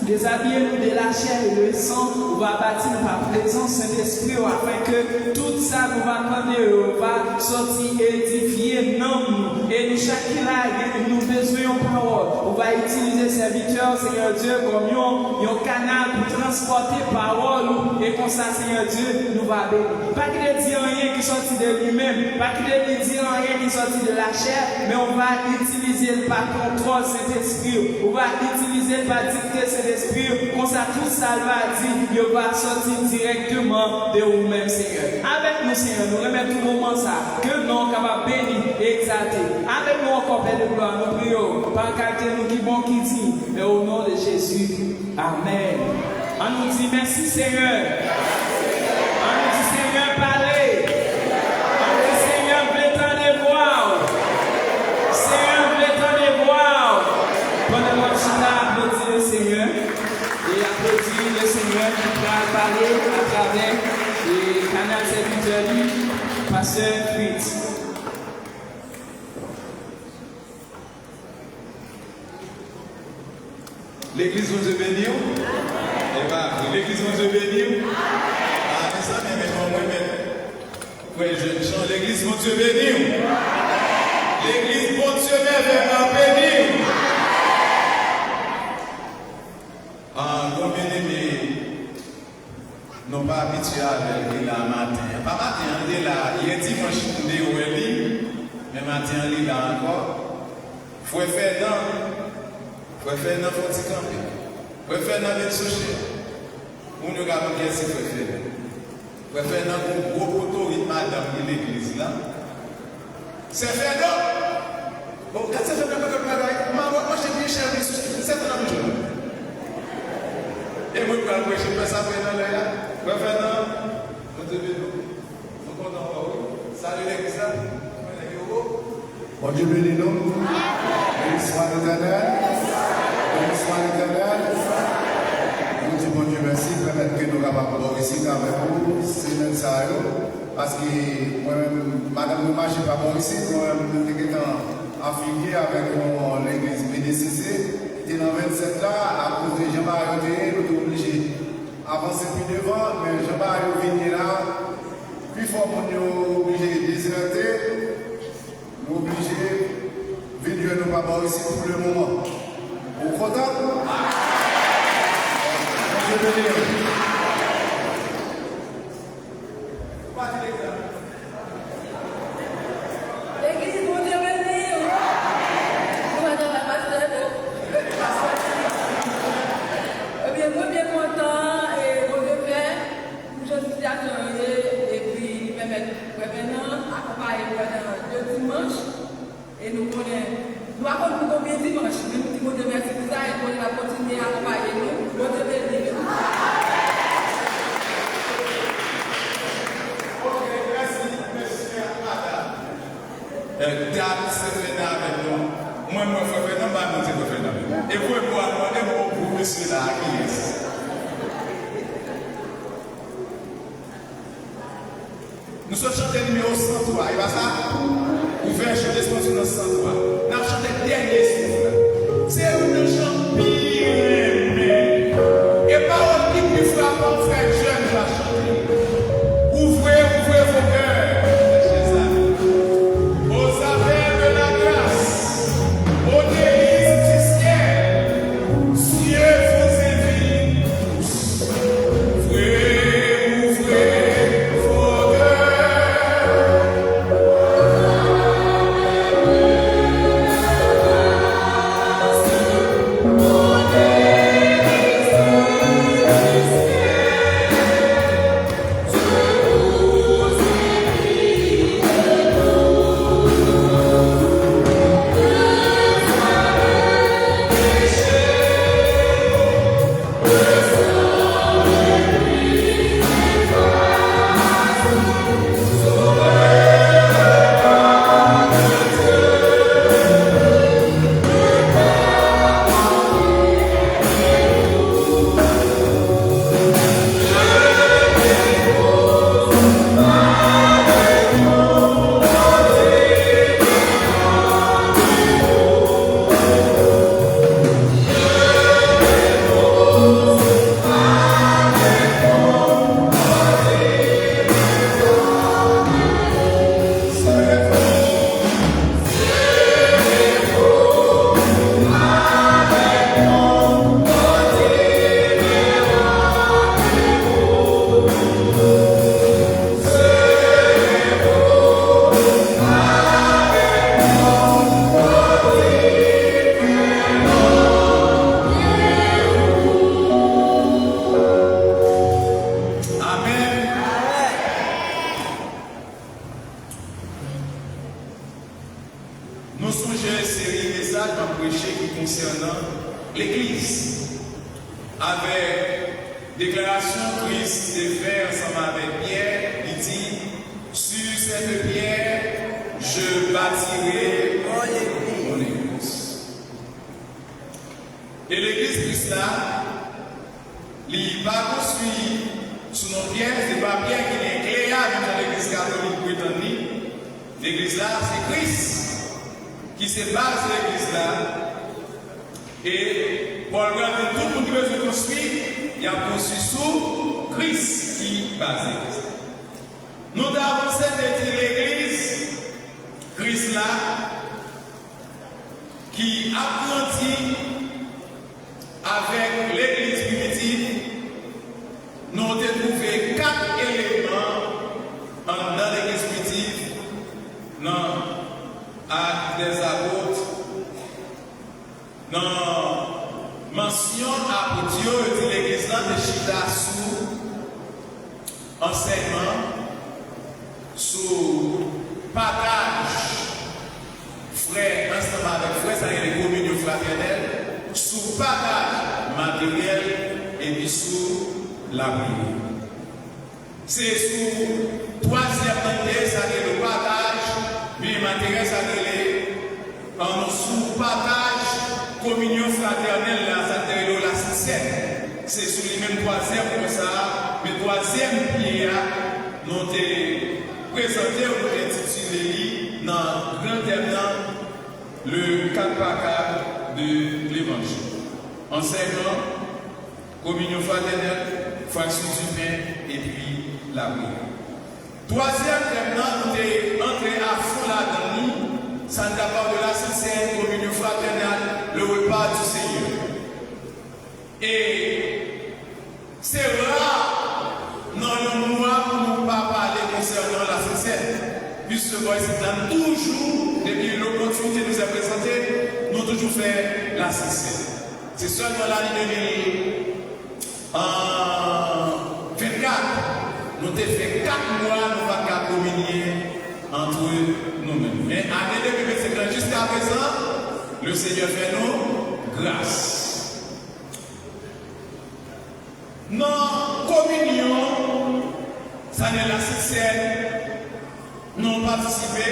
déshabiller nous de la chair et le sang, on va bâtir par présence Saint-Esprit afin que tout ça nous va prendre, on va sortir édifier nous. Et nous chacun là, nous besoin de parole. On va utiliser serviteurs, Seigneur Dieu, comme un canal pour transporter parole. Et comme ça, Seigneur Dieu, nous va bénir. Pas qu'il ne dise rien qui sortit de lui-même, pas qu'il ne dise rien qui sortit de la chair, mais on va utiliser par contrôle Saint-Esprit. On va utiliser par dicter Saint-Esprit. Comme ça, tout ça va dire, il va sortir directement de vous-même, Seigneur. Avec nous, Seigneur, nous remettons tout moment ça, que nous capable bénir et exalter. Avec nous encore, Père de gloire, nous prions, par caractère nous qui bon qui dit, mais au nom de Jésus, Amen. On nous dit merci, Seigneur. On nous dit Seigneur, parlez. On nous dit Seigneur, prétendez voir. Seigneur, prétendez voir. Pendant notre chita, applaudis le Seigneur. Et applaudis le Seigneur qui va parler à travers le canal serviteur, Pasteur Fritz. L'église vous bénit. Eh bien, l'église vous bénit. Ah, mais ça, mais jeune chant, l'église mon Dieu béni. L'église mon Dieu merveilleusement béni. Ah, comme bien aimé, nous pas habitués avec lui là matin. Pas matin, il est là. Il est dimanche, on est au lit. Mais matin, il est là encore. Faut faire dans. Faut faire dans petit camping. Faut faire dans les souches. On ne regarde pas ce qu'il faut faire. Faut faire dans un gros poteau de madame de l'église là. C'est fait donc. Bon, quand c'est fait dans le travail, moi j'ai bien cher les souches. C'est dans le jour. Et moi, quand je fais ça, je fais là. Faut faire dans. Vous devez nous. Nous comptons en haut. Salut l'église là. Bon Dieu béni nous. Béni soit l'Éternel. Béni soit l'Éternel. Nous disons bon Dieu merci pour permettre que nous capables ici avec vous, c'est ça. Parce que moi-même, madame, nous ne marchons pas bon ici. Moi-même, nous sommes affiliés avec l'église BDCC. Et dans 27 là, à cause de Jean-Marie, nous sommes obligés d'avancer plus devant. Mais Jean-Marie est venu là. Plus fort, nous sommes obligés de déserter. Nous sommes obligés de venir nous pas ici pour le moment. Vous content? Je vais venir. L'église, mon Dieu, béni. Nous allons la pasteur. Eh bien, moi, bien content et bon Dieu fait. Je suis attendue et puis il permet maintenant accompagner le dimanche. Et nous connaissons. Nous avons combien de dimanche, mais nous disons merci pour ça et nous allons continuer à accompagner nous. Bon Dieu béni. Date, c'est fait avec nous. Moi, je fais dans ma maison, je fais dans ma maison. Et vous, moi, pour monsieur là, qui est. Nous sommes chantés numéro 103, et pas ça? Vous faites chanter ce numéro 103. Nous avons chanté le dernier souffle. C'est une chante bien. Et parole qui plus frappante, frère jeune, va chanter. Ouvrez vos cœurs. Ouvrez déclaration Christ est faite ensemble avec Pierre. Il dit, sur cette pierre, je bâtirai mon église. Et l'église Christ là, il va construire sous nos pierres, ce n'est pas Pierre qui est éclairable dans l'église catholique britannique. L'église là, c'est Christ qui se base sur l'église là. Et pour regarder tout le monde qui veut se construire, il y a construit sous Christ qui base l'église. Nous avons cette l'église, Christ là, qui a grandi avec l'église primitive. Nous avons trouvé 4 éléments dans l'église primitive, dans Actes des Apôtres, dans mention à Dieu de l'église de Chita sous enseignement, sous partage, frère, ensemble avec frère, ça y est, les communions fraternelles, sous partage matériel et puis sous la prière. C'est sous troisième idée, ça y est, le partage, puis matériel, ça y est, sous partage, communion fraternelle, là, ça y est, la sincère. C'est sous les mêmes troisième comme ça, mais troisième pierre, nous avons présenté, nous avons intitulé dans grand thème, le 4 par 4 de l'évangile. Enseignement, communion fraternelle, fraction du pain et puis la prière. Troisième thème, nous avons entré à fond là-dedans, ça nous parle de la sincère communion fraternelle, le repas du Seigneur. Et c'est rare dans le mois pour nous pas parler concernant la sincère, puisque c'est toujours, depuis l'opportunité nous est présentée, nous toujours fait la sincère. C'est seulement l'année 2024, nous avons fait 4 mois, nous n'avons pas communier entre nous-mêmes. Mais année 2025, jusqu'à présent, le Seigneur fait nous grâce. Non, communion, ça n'est la sincère, non participé.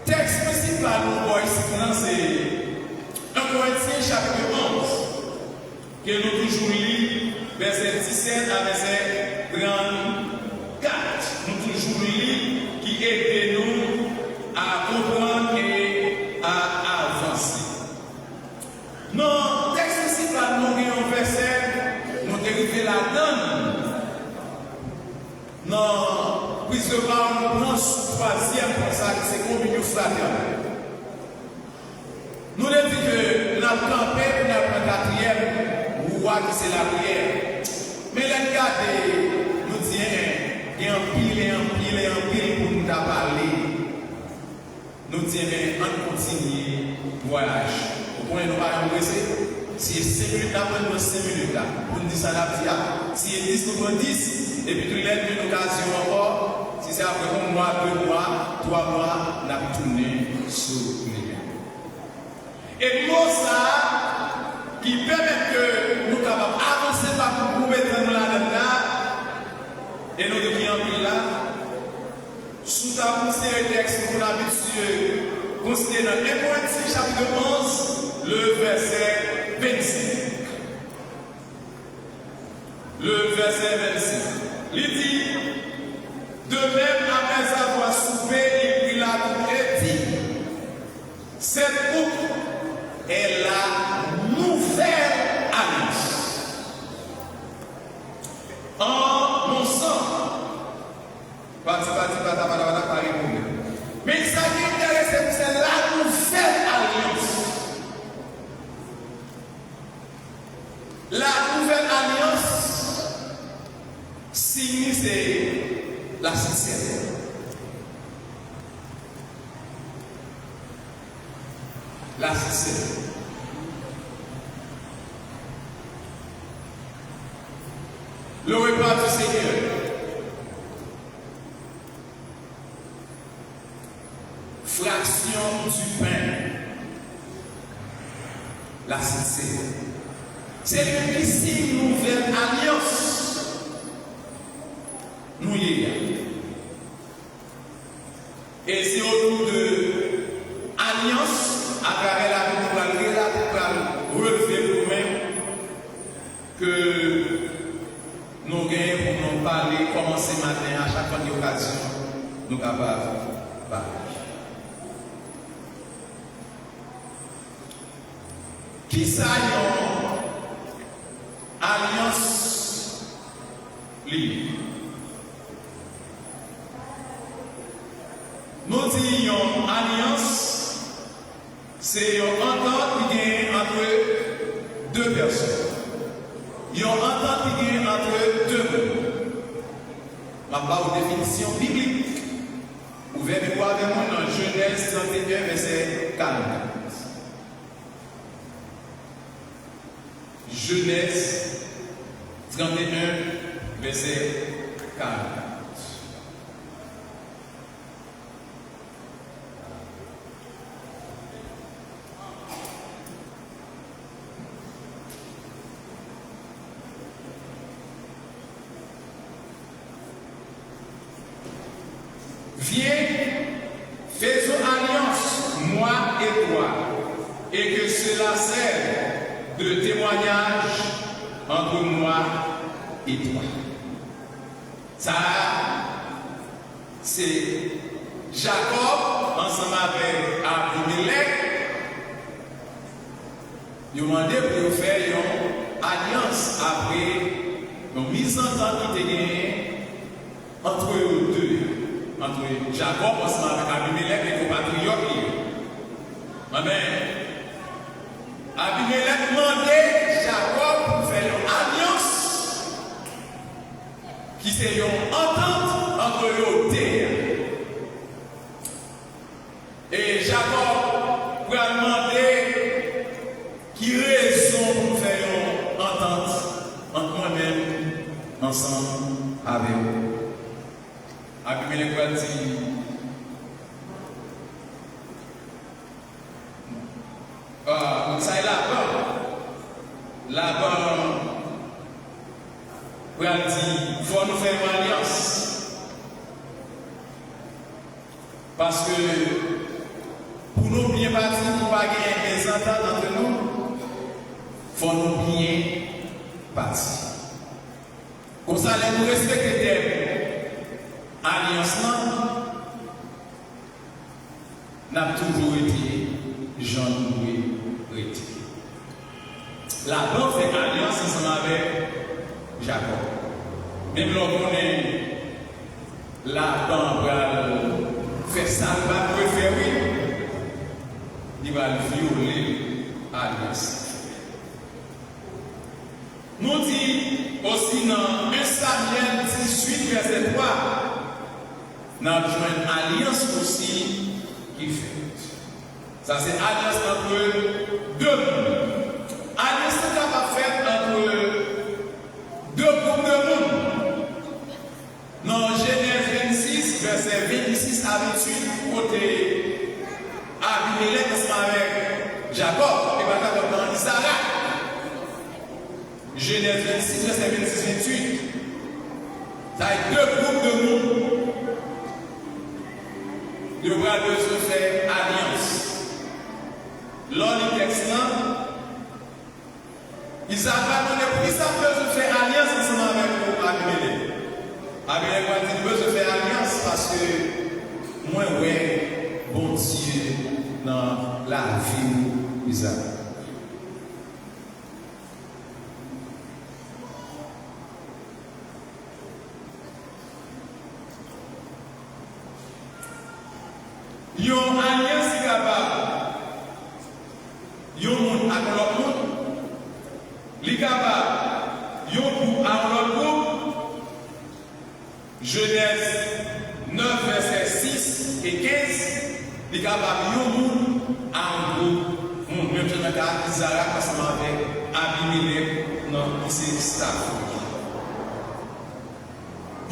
Texte principal, nous voyons ici, c'est 1 Corinthiens chapitre 11, que nous toujours lire, verset 17 à verset 34. Nous toujours lire qui aide nous à comprendre et à avancer. Non, texte principal, nous avons un verset. Nous dériver la donne. Non, prise de parole, nous prenons troisième pour ça, c'est communion fraternelle. Nous avons dit que nous avons campé, nous avons quatrième, ou qui c'est la prière. Mais les gars, nous disons, il y a un pile pour nous parler. Nous disons, mais on continue le voyage. Au point où nous allons rester. Si 5 minutes après, nous 5 minutes là, pour nous dire ça la prière. Si 10, nous prenons 10, et puis nous l'aide une occasion encore. Si c'est après 1 mois, 2 mois, 3 mois, nous avons tourné sur les mains. Et pour ça, qui permet que nous capables d'avancer par pour mettre dans la dedans et nous devons là, sous ta considéré texte pour l'habitude, considéré dans 1 Corinthiens chapitre 11, le verset 25. Le verset 25. Il dit, de même après avoir soupé, il prit la coupe et dit, cette coupe est la nouvelle alliance. En mon sang, pas répondre. Mais ça qui intéresse, c'est la nouvelle alliance. La nouvelle alliance signifie la sincérité. La sincérité. Le repas du Seigneur. Fraction du pain. La sincérité. C'est une nouvelle alliance. nous gagnons pour nous parler, commencer matin à chaque fois qu'il y a occasion, nous sommes capables de parler. Qui ça y alliance libre? Nous disons alliance, c'est une entente qui gagne entre deux personnes. Une entente qui gagne entre deux mondes. Ma part aux définitions bibliques. Ouvrez les voix de moi dans Genèse 31, verset 40. Genèse 31, verset 40. Viens, faisons alliance, moi et toi, et que cela serve de témoignage entre moi et toi. Ça, c'est Jacob ensemble avec Abimelech. Ils ont demandé pour faire une alliance après une mise en temps qui était gagnée entre eux deux. Entre Jacob ensemble avec Abimelech et les compatriotes. Amen. Abimelech demandait Jacob pour faire une alliance qui c'est une entente entre eux deux. Et Jacob pour demander qui raison pour faire une entente entre moi-même ensemble avec eux. Abimelech va dire ça est là-bas va dire il faut nous faire une alliance parce que pour nous bien partir pour pas gagner des ententes entre nous il faut nous bien partir comme ça nous respecter alliance n'a toujours été Jean Louis été. La banque fait alliance ensemble avec Jacob. Même lorsqu'on est la banque va faire ça, il va préférer, il va violer l'alliance. Nous dit aussi dans 1 Samuel 18, verset 3, nous avons une alliance aussi qui fait. Ça, c'est alliance entre deux mondes. Alliance qui va faire entre deux groupes de monde. Dans Genèse 26, verset 26 à 28, côté Abimelech ensemble avec Jacob, et pas dans Isaac. Genèse 26, verset 26, 28. Ça a deux groupes de monde. Le bras de se faire alliance. Lors du texte là, Isaac va demander pour Isaac peut se faire alliance ensemble avec Abimelech. Abimelech va dire peut se faire alliance parce que moi, ouais, bon Dieu dans la vie d'Isaac. Yon alliance est capable. Yon monde avec l'autre monde. Li capable. Yon groupe avec l'autre groupe. Genèse 9, verset 6 et 15. Li capable. Yon monde avec groupe. Même si on a Isaac ensemble avec Abimelech. Non, c'est staff.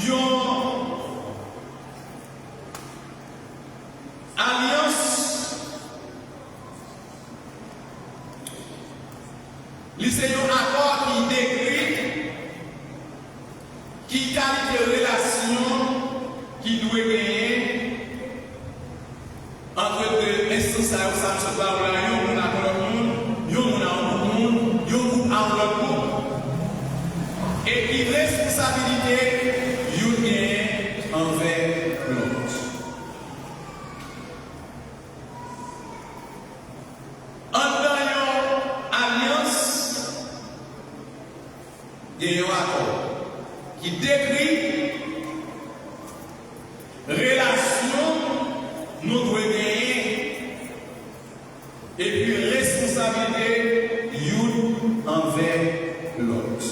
Yon alliance, c'est un accord qui décrit, qui qualifie de relation qui doit gagner entre deux instances, ça se parle là, yon a l'autre monde, yon a un monde, yon a l'autre monde, et qui reste responsabilité une envers l'autre. En dans une alliance, il y a un accord qui décrit relation nous devons gagner et puis responsabilité une envers l'autre.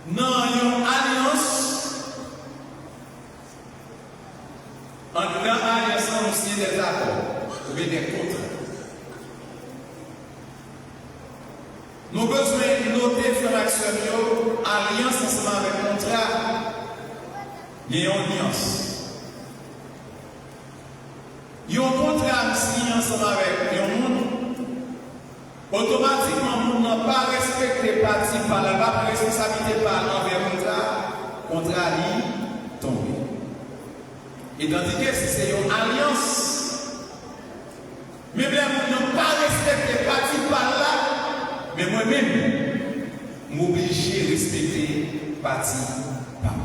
Dans une alliance, en alliance, on signe des accords ou bien des contrats. Nous avons besoin de noter l'infraction, alliance ensemble avec contrat, il y a une nuance. Il y a un contrat signé ensemble avec un monde, automatiquement, le monde n'a pas respecté partie par la pas responsabilité par envers contrat tombe. Et tandis que si c'est une alliance, même les gens n'ont pas respecté partie par là, mais moi-même, m'oblige à respecter partie par là.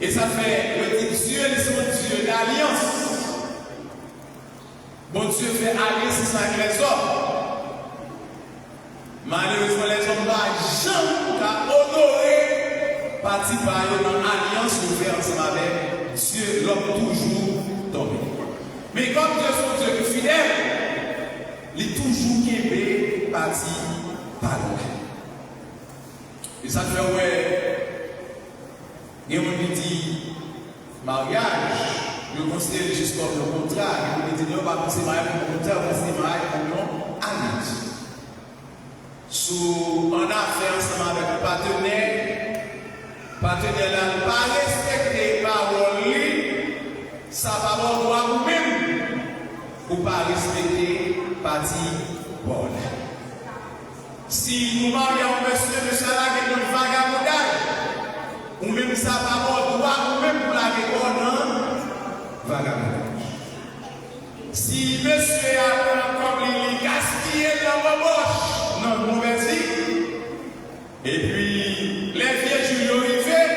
Et ça fait le Dieu, ils sont Dieu d'alliance. Bon Dieu fait alliance avec les hommes. Malheureusement, les hommes n'ont jamais honoré partie par eux dans l'alliance ouverte ensemble avec Dieu, l'homme toujours tombé. Mais comme Dieu est un Dieu fidèle, il est toujours qu'aimé partie par eux. Et ça fait, ouais, il y a un qui dit mariage. Je considère jusqu'au contraire. Je dis non, pas penser mariage comme contraire, penser mariage comme alliance. Sous en affaire ensemble avec le partenaire là, pas respecter parole, ça va avoir droit vous-même ou pas respecter partie bonne. Si nous marions monsieur là qui est un vagabondage, ou même ça va avoir droit vous-même pour la bonne. Vagabondage. Si monsieur a comme il gaspillé dans ma poche, non, mauvaise vie, et puis les vieux jours arrivés,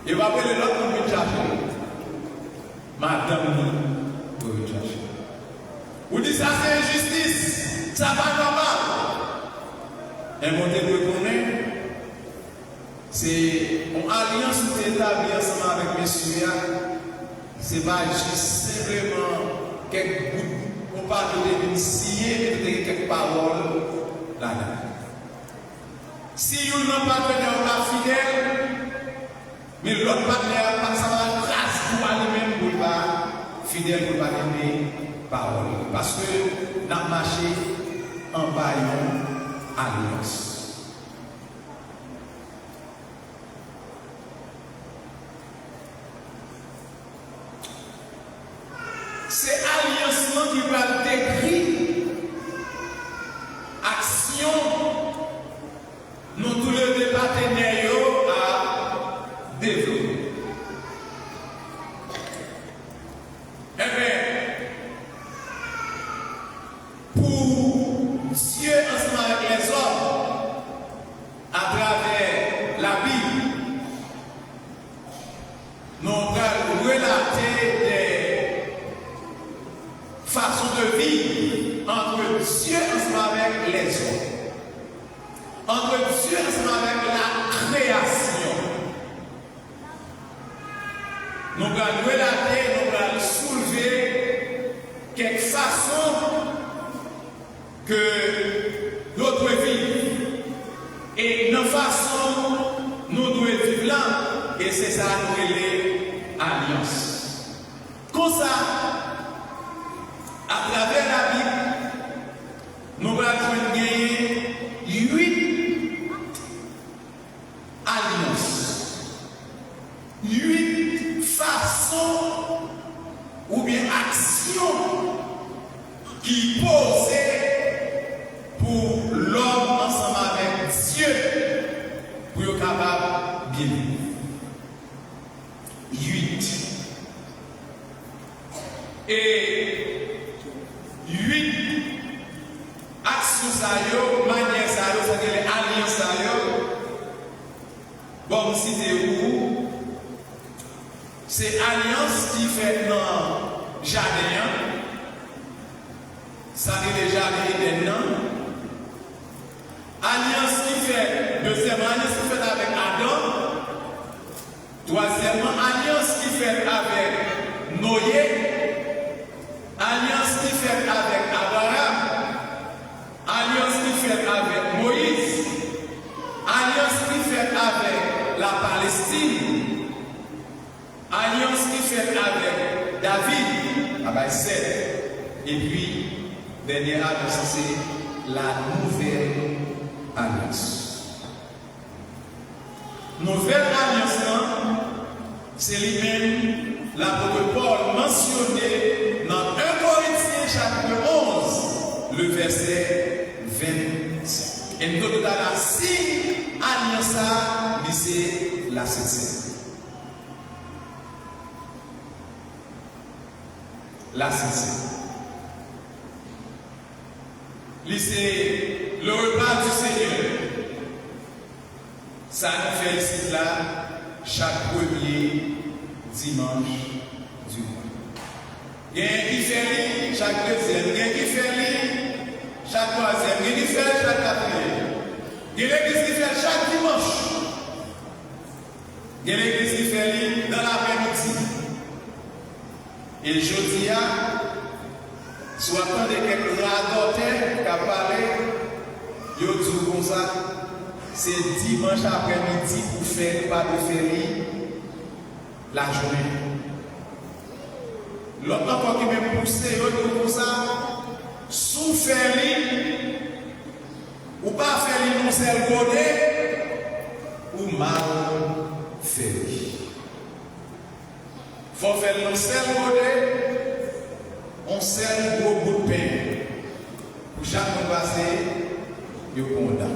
il va appeler l'autre pour me chercher. Madame, pour me chercher. Vous dites ça, c'est injustice, ça va normal. Et mon Dieu connaît, c'est une alliance qui est établie ensemble avec messieurs. Ce n'est pas juste simplement quelques bouts pour pas de signer et de quelques paroles là-dedans. Si vous n'avez pas fidèle, mais l'autre partenaire pas ça va grâce pour lui-même pour pas fidèle pour pas donner parole. Parce que nous avons marché en baillant alliance. C'est alliance qui va décrire action nous tous les deux partenaires à développer. Eh bien, pour Dieu ensemble avec les hommes, à travers la Bible, nous allons relater des façons de vivre entre Dieu ensemble avec les hommes. Entre Dieu ensemble avec la création. Nous allons relater, nous allons soulever quelques façons que nous devons vivre. Et nos façons, nous devons vivre là. Et c'est ça nous relève alliance. Comme ça, à travers la Bible, nous allons gagner 8 alliances, 8 façons ou bien actions qui posaient pour l'homme ensemble avec Dieu pour être capable de bien vivre. 8. action ça yo, manière ça yo, ça que les alliances ça yo. Bon, citer où c'est alliance qui fait dans jardin. Ça que les jardins Éden. Alliance qui fait, deuxièmement, alliance qui fait avec Adam. Troisièmement, alliance qui fait avec Noé. Alliance qui fait avec Abraham. Alliance qui fait avec Moïse. Alliance qui fait avec la Palestine. Alliance qui fait avec David. Avec Seth. Et puis, dernière alliance, c'est la nouvelle alliance. Nouvelle alliance, c'est lui-même l'apôtre Paul mentionné dans 1 Corinthiens chapitre 11, le verset 25. Et nous avons la signe alliance, c'est la sincérité. La sincérité. C'est le repas du Seigneur. Ça nous fait ici là chaque premier dimanche du mois. Il y a un qui fait chaque deuxième, il y a un qui fait chaque troisième, il y a un qui fait chaque quatrième. Il y a l'église qui fait chaque dimanche. Il y a l'église qui fait dans l'après-midi. Et jeudi, soit quand quelques radoteurs qui ont parlé, ils ont dit comme ça, c'est dimanche après-midi pour faire pas de férie la journée. L'autre encore qui m'a poussé, ils ont dit comme ça, sous férie, ou pas férie non seul godé, ou mal férie. Il faut faire non seul godé. On sert gros bout de pain. Pour chaque fois passé, il y a un condamné.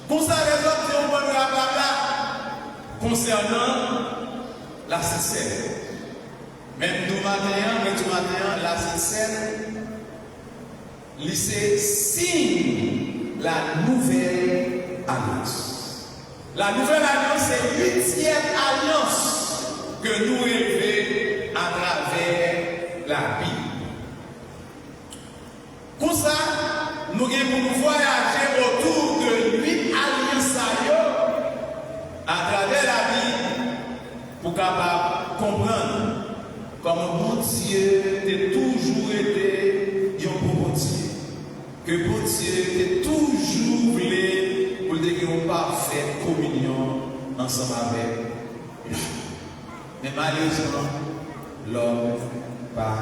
Pour ça, les autres disent qu'on la parole concernant la sincère. Même tout matin, la sincère, c'est signe la nouvelle alliance. La nouvelle alliance, c'est l'ultième alliance que nous élevons à travers la Bible. Pour ça, nous allons voyager autour de 8 alliances à travers la Bible pour capable comprendre comment mon Dieu a toujours été un bon Dieu. Que bon Dieu a toujours voulu pour dire qu'on pas faire communion ensemble avec lui. Mais malheureusement, l'homme pas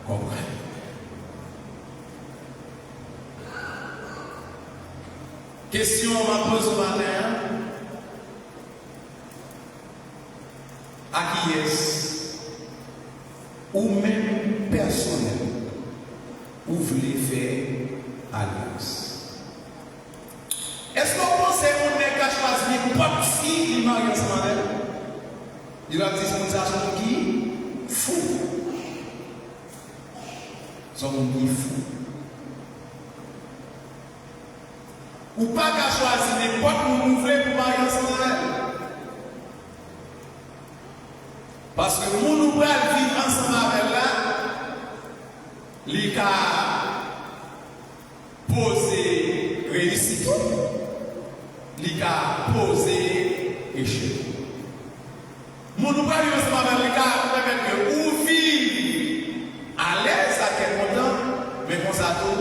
comprendre. Question on m'a posée ce matin. À qui est-ce ou même personnel ou voulez faire alliance? Est-ce qu'on pense qu'on n'est qu'à choisir pas fille qui marie ensemble avec elle? Il a dispensation qui fou. Son qui fou. Ou pas qu'à choisir n'importe où nous voulons pour marier ensemble. Parce que nous nous voulons vivre ensemble avec là, les cas poser réussite, les cas poser échec. Nous nous voulons vivre ensemble avec les cas permettre que vous vivez à l'aise à quel moment, mais qu'on s'attend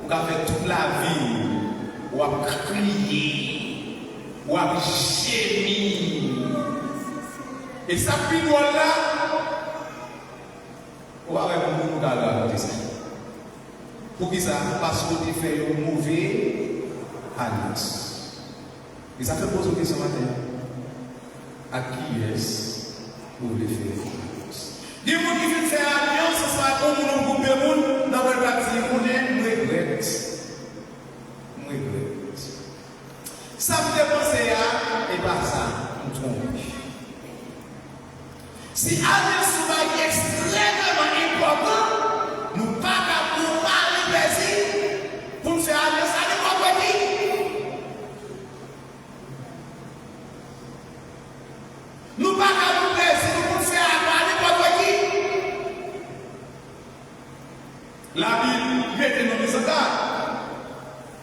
pour faire toute la vie. Ou à crier, ou à gémir. Et ça, puis là, on va répondre à la ça. Pour qui ça? Parce que tu fais une mauvaise alliance. Et ça fait poser une question matin. À qui est-ce que vous voulez faire alliance? Il y a des gens qui veulent faire alliance, ça va comme on coupe le monde dans votre partie, on regrette. Ça me dépenser à et pas ça, on trompe. Si alliance est extrêmement important, nous ne pouvons pas parler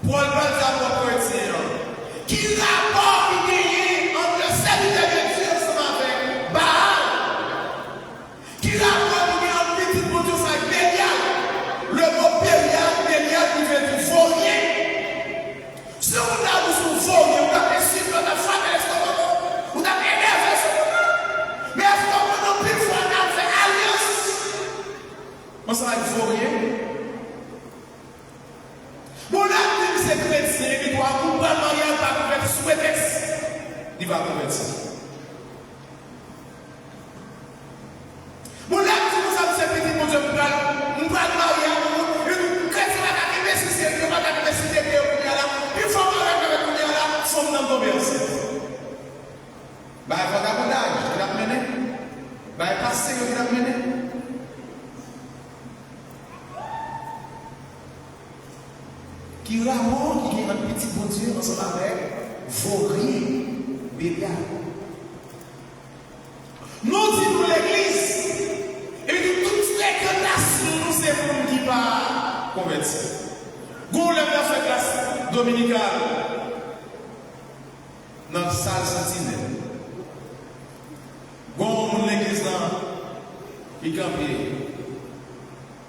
Paul va dire à chrétien, qui rapport qui gagne entre le serviteur de Dieu ensemble avec Baal, qui rapport qui gagne entre petit bon Dieu avec Bélial, le mot Bélial qui veut dire vaurien. Si vous avez un vaurien, vous avez suivi votre femme, vous avez énervé ce moment, mais est-ce qu'on peut plus fois faire alliance? On s'en va être vaurien. Mon ami, c'est chrétien, il doit couper le mariage par convertir sous prétexte. Il va convertir. Mon ami, vous savez, c'est petit, mon Dieu, nous allons le mariage, nous chrétiens, on va arriver si c'est Dieu, on va arriver si c'est Dieu, puis il faut arriver avec nous là, son nom tombe enceinte. Bah, il faut d'abondage, il a mené. Bah, il passe, il a mené. Qui rapport qui est un petit bon Dieu ensemble avec vaurien, Bélial. Nous disons l'église, et nous toutes les nations, nous c'est pour qui va convertir. Nous lève la fait classe dominicale dans la salle sentinelle. Bon, l'église là, qui campe,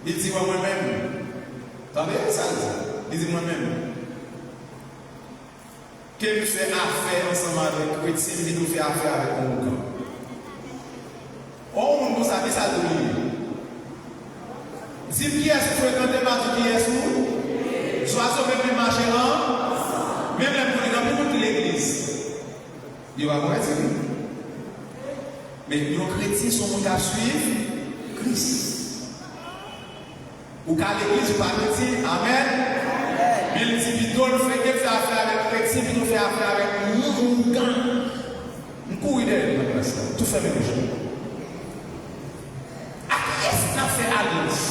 il dit moi-même, attendez, ça il dit moi-même, que nous fait affaire ensemble avec chrétien, il nous fait affaire avec mon camp. Oh, on nous a dit ça de lui. Si qui est-ce que fréquente pas qui est-ce nous? Soit sauvé le marché là, même les polygamy pour l'église. Il va voir ça. Mais nos chrétiens sont monde à suivre Christ. Ou qu'à l'église, vous pas chrétien, amen. Mais il dit plutôt, nous faisons affaire avec chrétien, puis nous faisons affaire avec nous, nous courons derrière la place, tout fait même chose. À qui est-ce qu'on a fait alliance?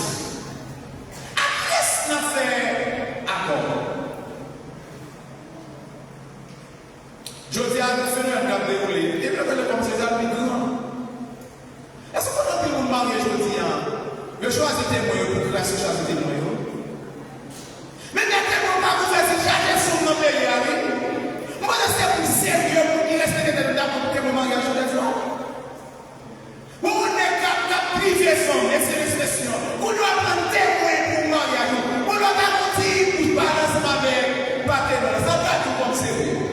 À qui est-ce qu'on a fait accord? Je dis à nous faire un cap déroulé, et puis on fait comme ces amis grands. Est-ce qu'on a pu nous marier aujourd'hui? Je choisis témoin pour que la société choisisse témoin. Mais quand vous faites chaque son dans le pays, moi je sais plus sérieux pour qu'il respecte les dames pour que mon mariage soit des hommes. On est capable de priver son et c'est l'expression. On doit prendre témoin pour le mariage. On doit garantir pour balancer ma mère, pas témoin. Ça doit être comme sérieux.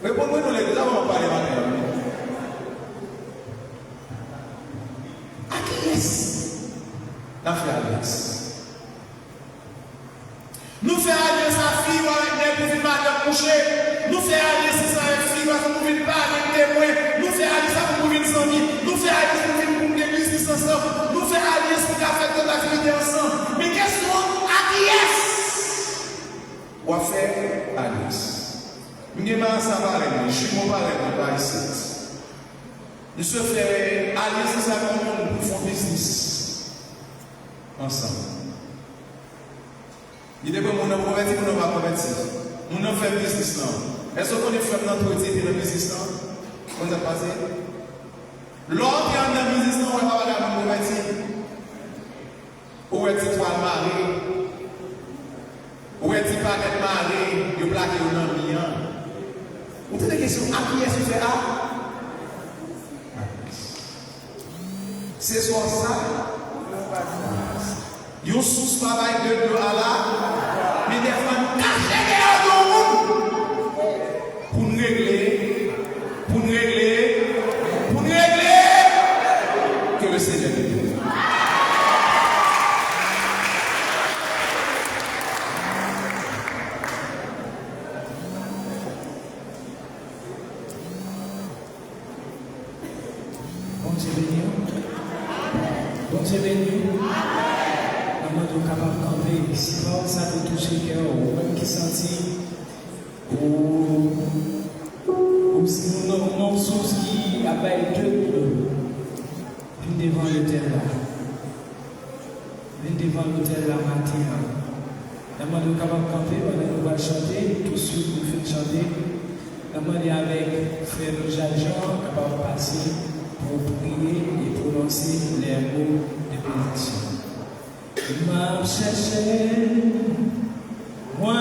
Mais pour nous, les deux, on va parler maintenant. À qui est-ce? La alliance. Nous faisons alliance à fille avec des pour madame coucher. Nous faisons alliance à fille parce que nous ne pouvons pas avec témoin. Nous faisons alliance pour nous venir amis. Nous faisons alliance pour nous l'église ensemble. Nous faisons alliance pour faire toute l'activité ensemble. Mais question à qui est-ce? On va faire alliance. Nous ne sommes pas parler, je suis pas parler ici. Nous se faisons alliance avec nous pour faire business ensemble. Il dit que mon nom converti, mon nom va convertir. Mon nom fait business là. Est-ce qu'on est fait dans tout et dans le business là? Comment ça passe? L'autre qui est dans le business là, on va pas parler de convertir. Où est-il toi le mari? Où est-il pas d'être mari? Il plaque au nom de l'un. Vous avez des questions? À qui est-ce que tu fais A? C'est soit ça. Yon sous travail de l'eau à la, mais des fois nous cachons derrière nous pour nous régler, que le Seigneur nous donne. Bon Dieu béni. Bon Dieu béni. Nous sommes capables de camper. Si ça peut toucher le cœur, ou même qui sentit, ou si nous avons une source qui appelle Dieu, puis devant l'autel là. Venez devant l'autel là matin. Nous sommes capables de camper, nous allons chanter, tous ceux qui nous font chanter. Nous sommes avec frère Jean, capable de passer pour prier et prononcer les mots de bénédiction. M'a cherché, moi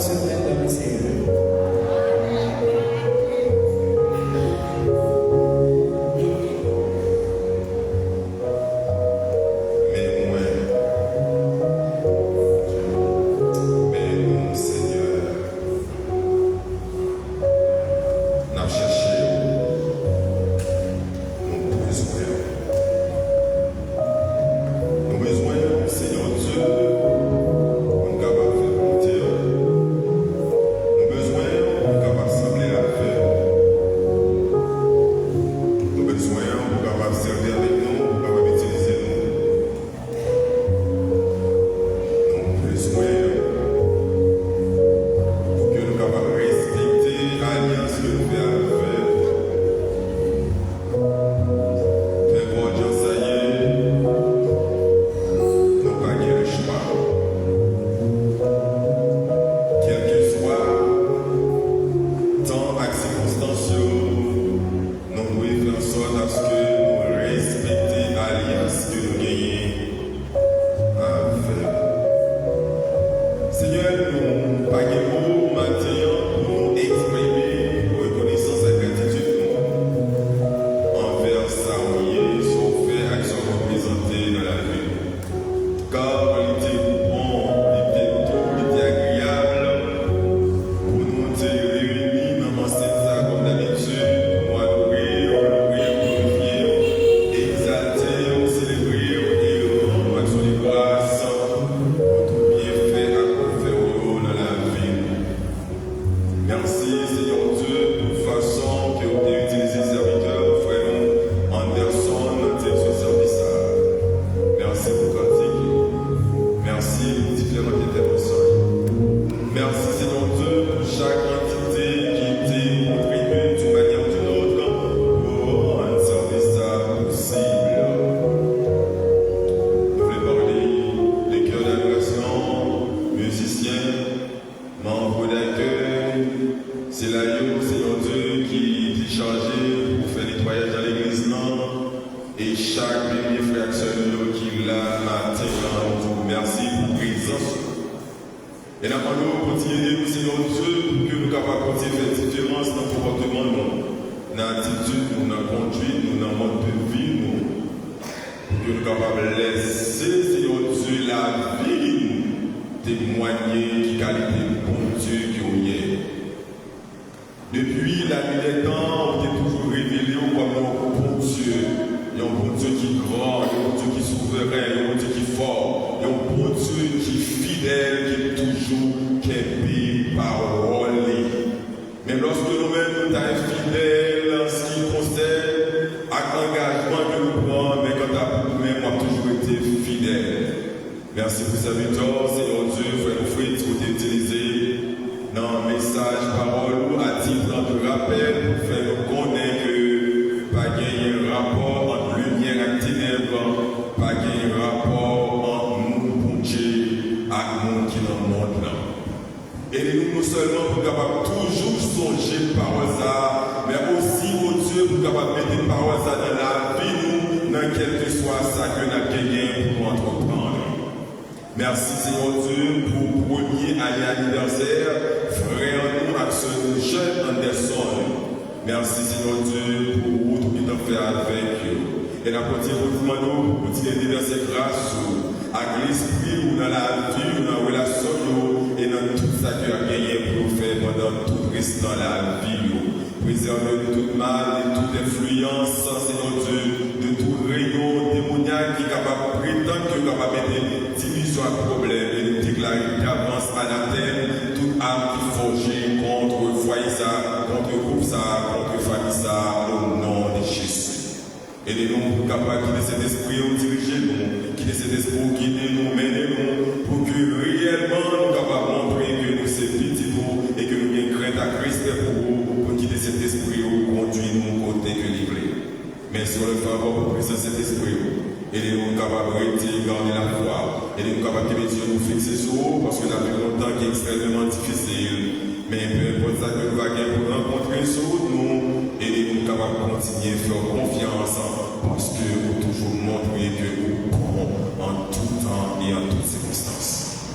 se mettre dans le Seigneur.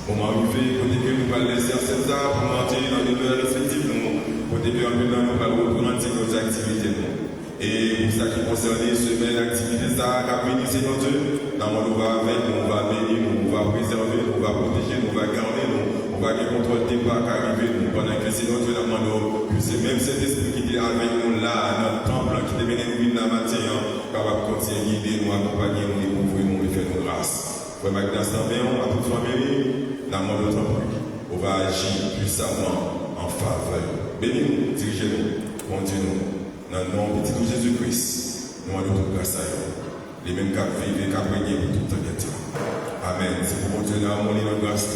Moment arrivé, côté que nous allons laisser en cette table pour monter dans nos demeures respectives, pour te permettre de nous reprendre nos activités. Et pour ça qui concerne les semaines d'activités, ça a béni, Seigneur Dieu. Dans mon on va avec nous, on va bénir, nous, on va préserver, nous, on va protéger, nous, on va garder, nous, on va bien contrôler tes pas qu'arriver, nous, pendant que Seigneur Dieu, nous, que c'est même cet esprit qui est avec nous là, notre temple, qui est venu nous dans la matière, capable de continuer à guider, nous, accompagner, nous, les couvrir, nous, et faire nos grâces. Frère Magdas Tambéon, à toute famille, dans mon autre on va agir puissamment en faveur. Bénis-nous, dirigez-nous, conduisez-nous. Dans le nom de Jésus-Christ, nous allons tout grâce à eux. Les mêmes qui vivent et qui régner pour tout le temps. Amen. C'est pour continuer à harmonie dans la grâce,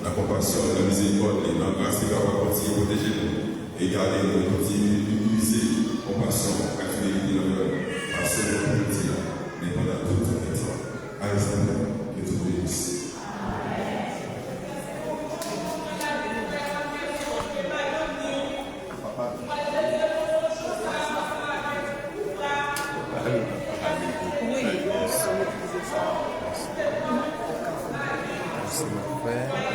la compassion, la miséricorde, dans la grâce qui va continuer à protéger nous. Et garder nous, continuer d'utiliser compassion, la fidélité dans le par ce que nous disons, mais pendant tout le temps. Alexandre, que tout bénisse. Frère.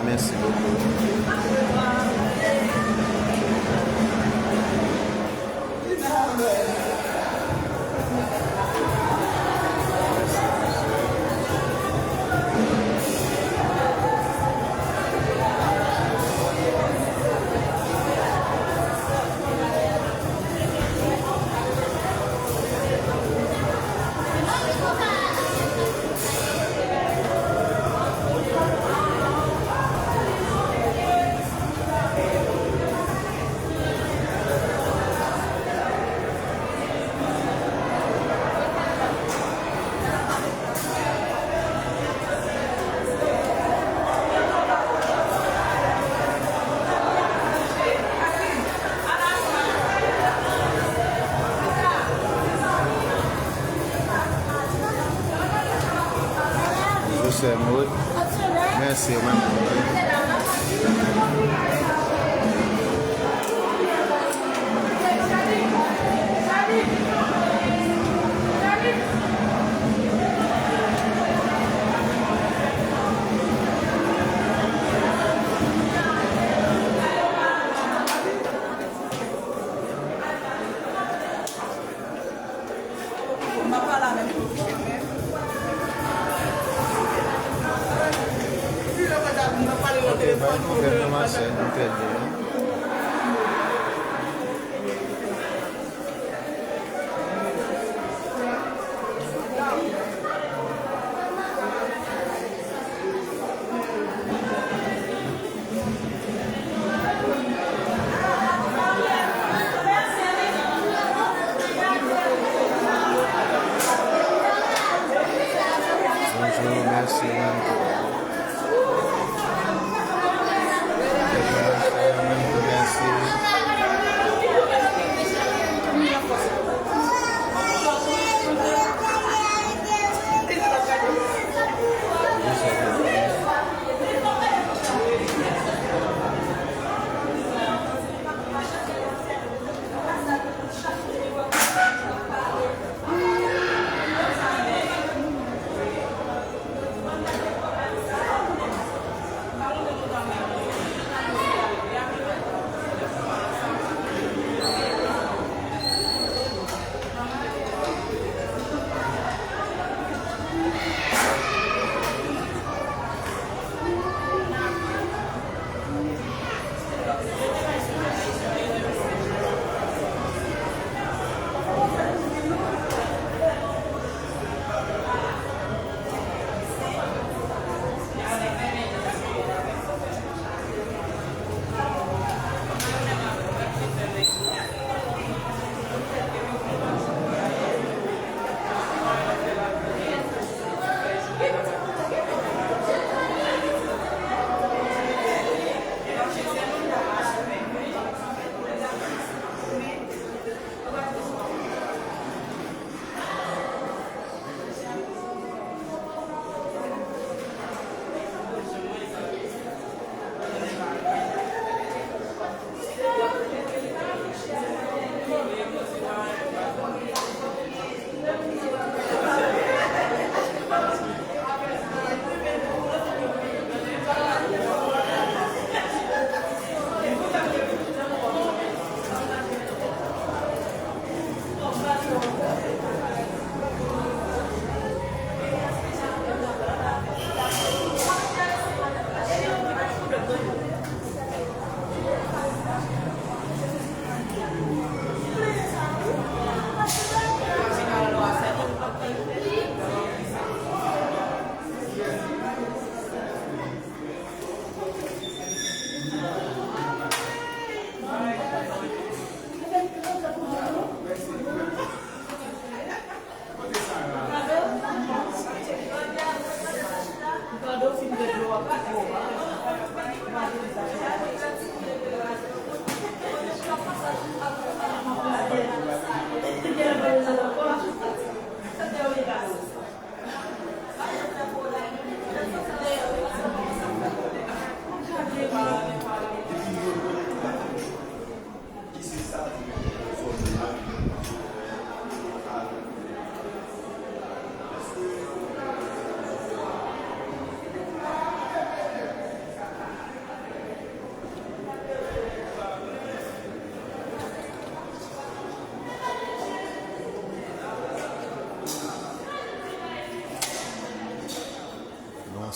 Merci beaucoup. C'est Maud. Merci même.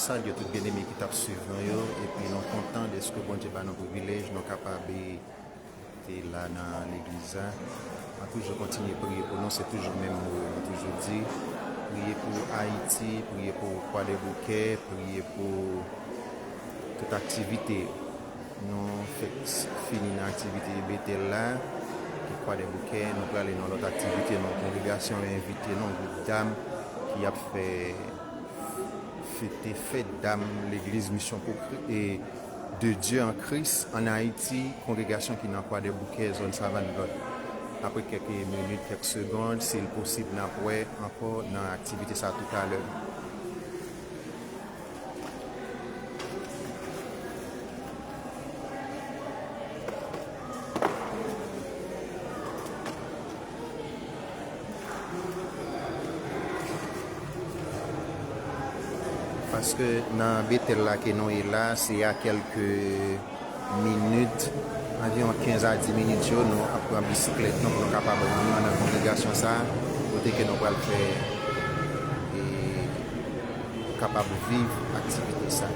saluer tout bien-aimé qui t'a suivi et puis nous sommes contents de ce que bon Dieu a nos privilèges, nous sommes capables d'être là dans l'église. On toujours continuer à prier pour nous, c'est toujours même on toujours dit. Prier pour Haïti, prier pour Croix-des-Bouquets, prier pour toute activité. Nous faisons finir l'activité Bethel là, qui Croix-des-Bouquets, nous allons aller dans l'autre activité, notre congrégation a invité nos groupe d'âmes qui a fait fête d'âme l'église Mission pour et de Dieu en Christ en Haïti, congrégation qui n'a pas de bouquets, zone savane. Après quelques minutes, quelques secondes, s'il est possible, après encore dans l'activité ça tout à l'heure. Parce que dans Bethel là que nous est là, c'est à quelques minutes, environ 15 à 10 minutes, nous avons une bicyclette, nous sommes capables de nous dans la congrégation ça, côté que nous allons faire et capable de vivre l'activité ça.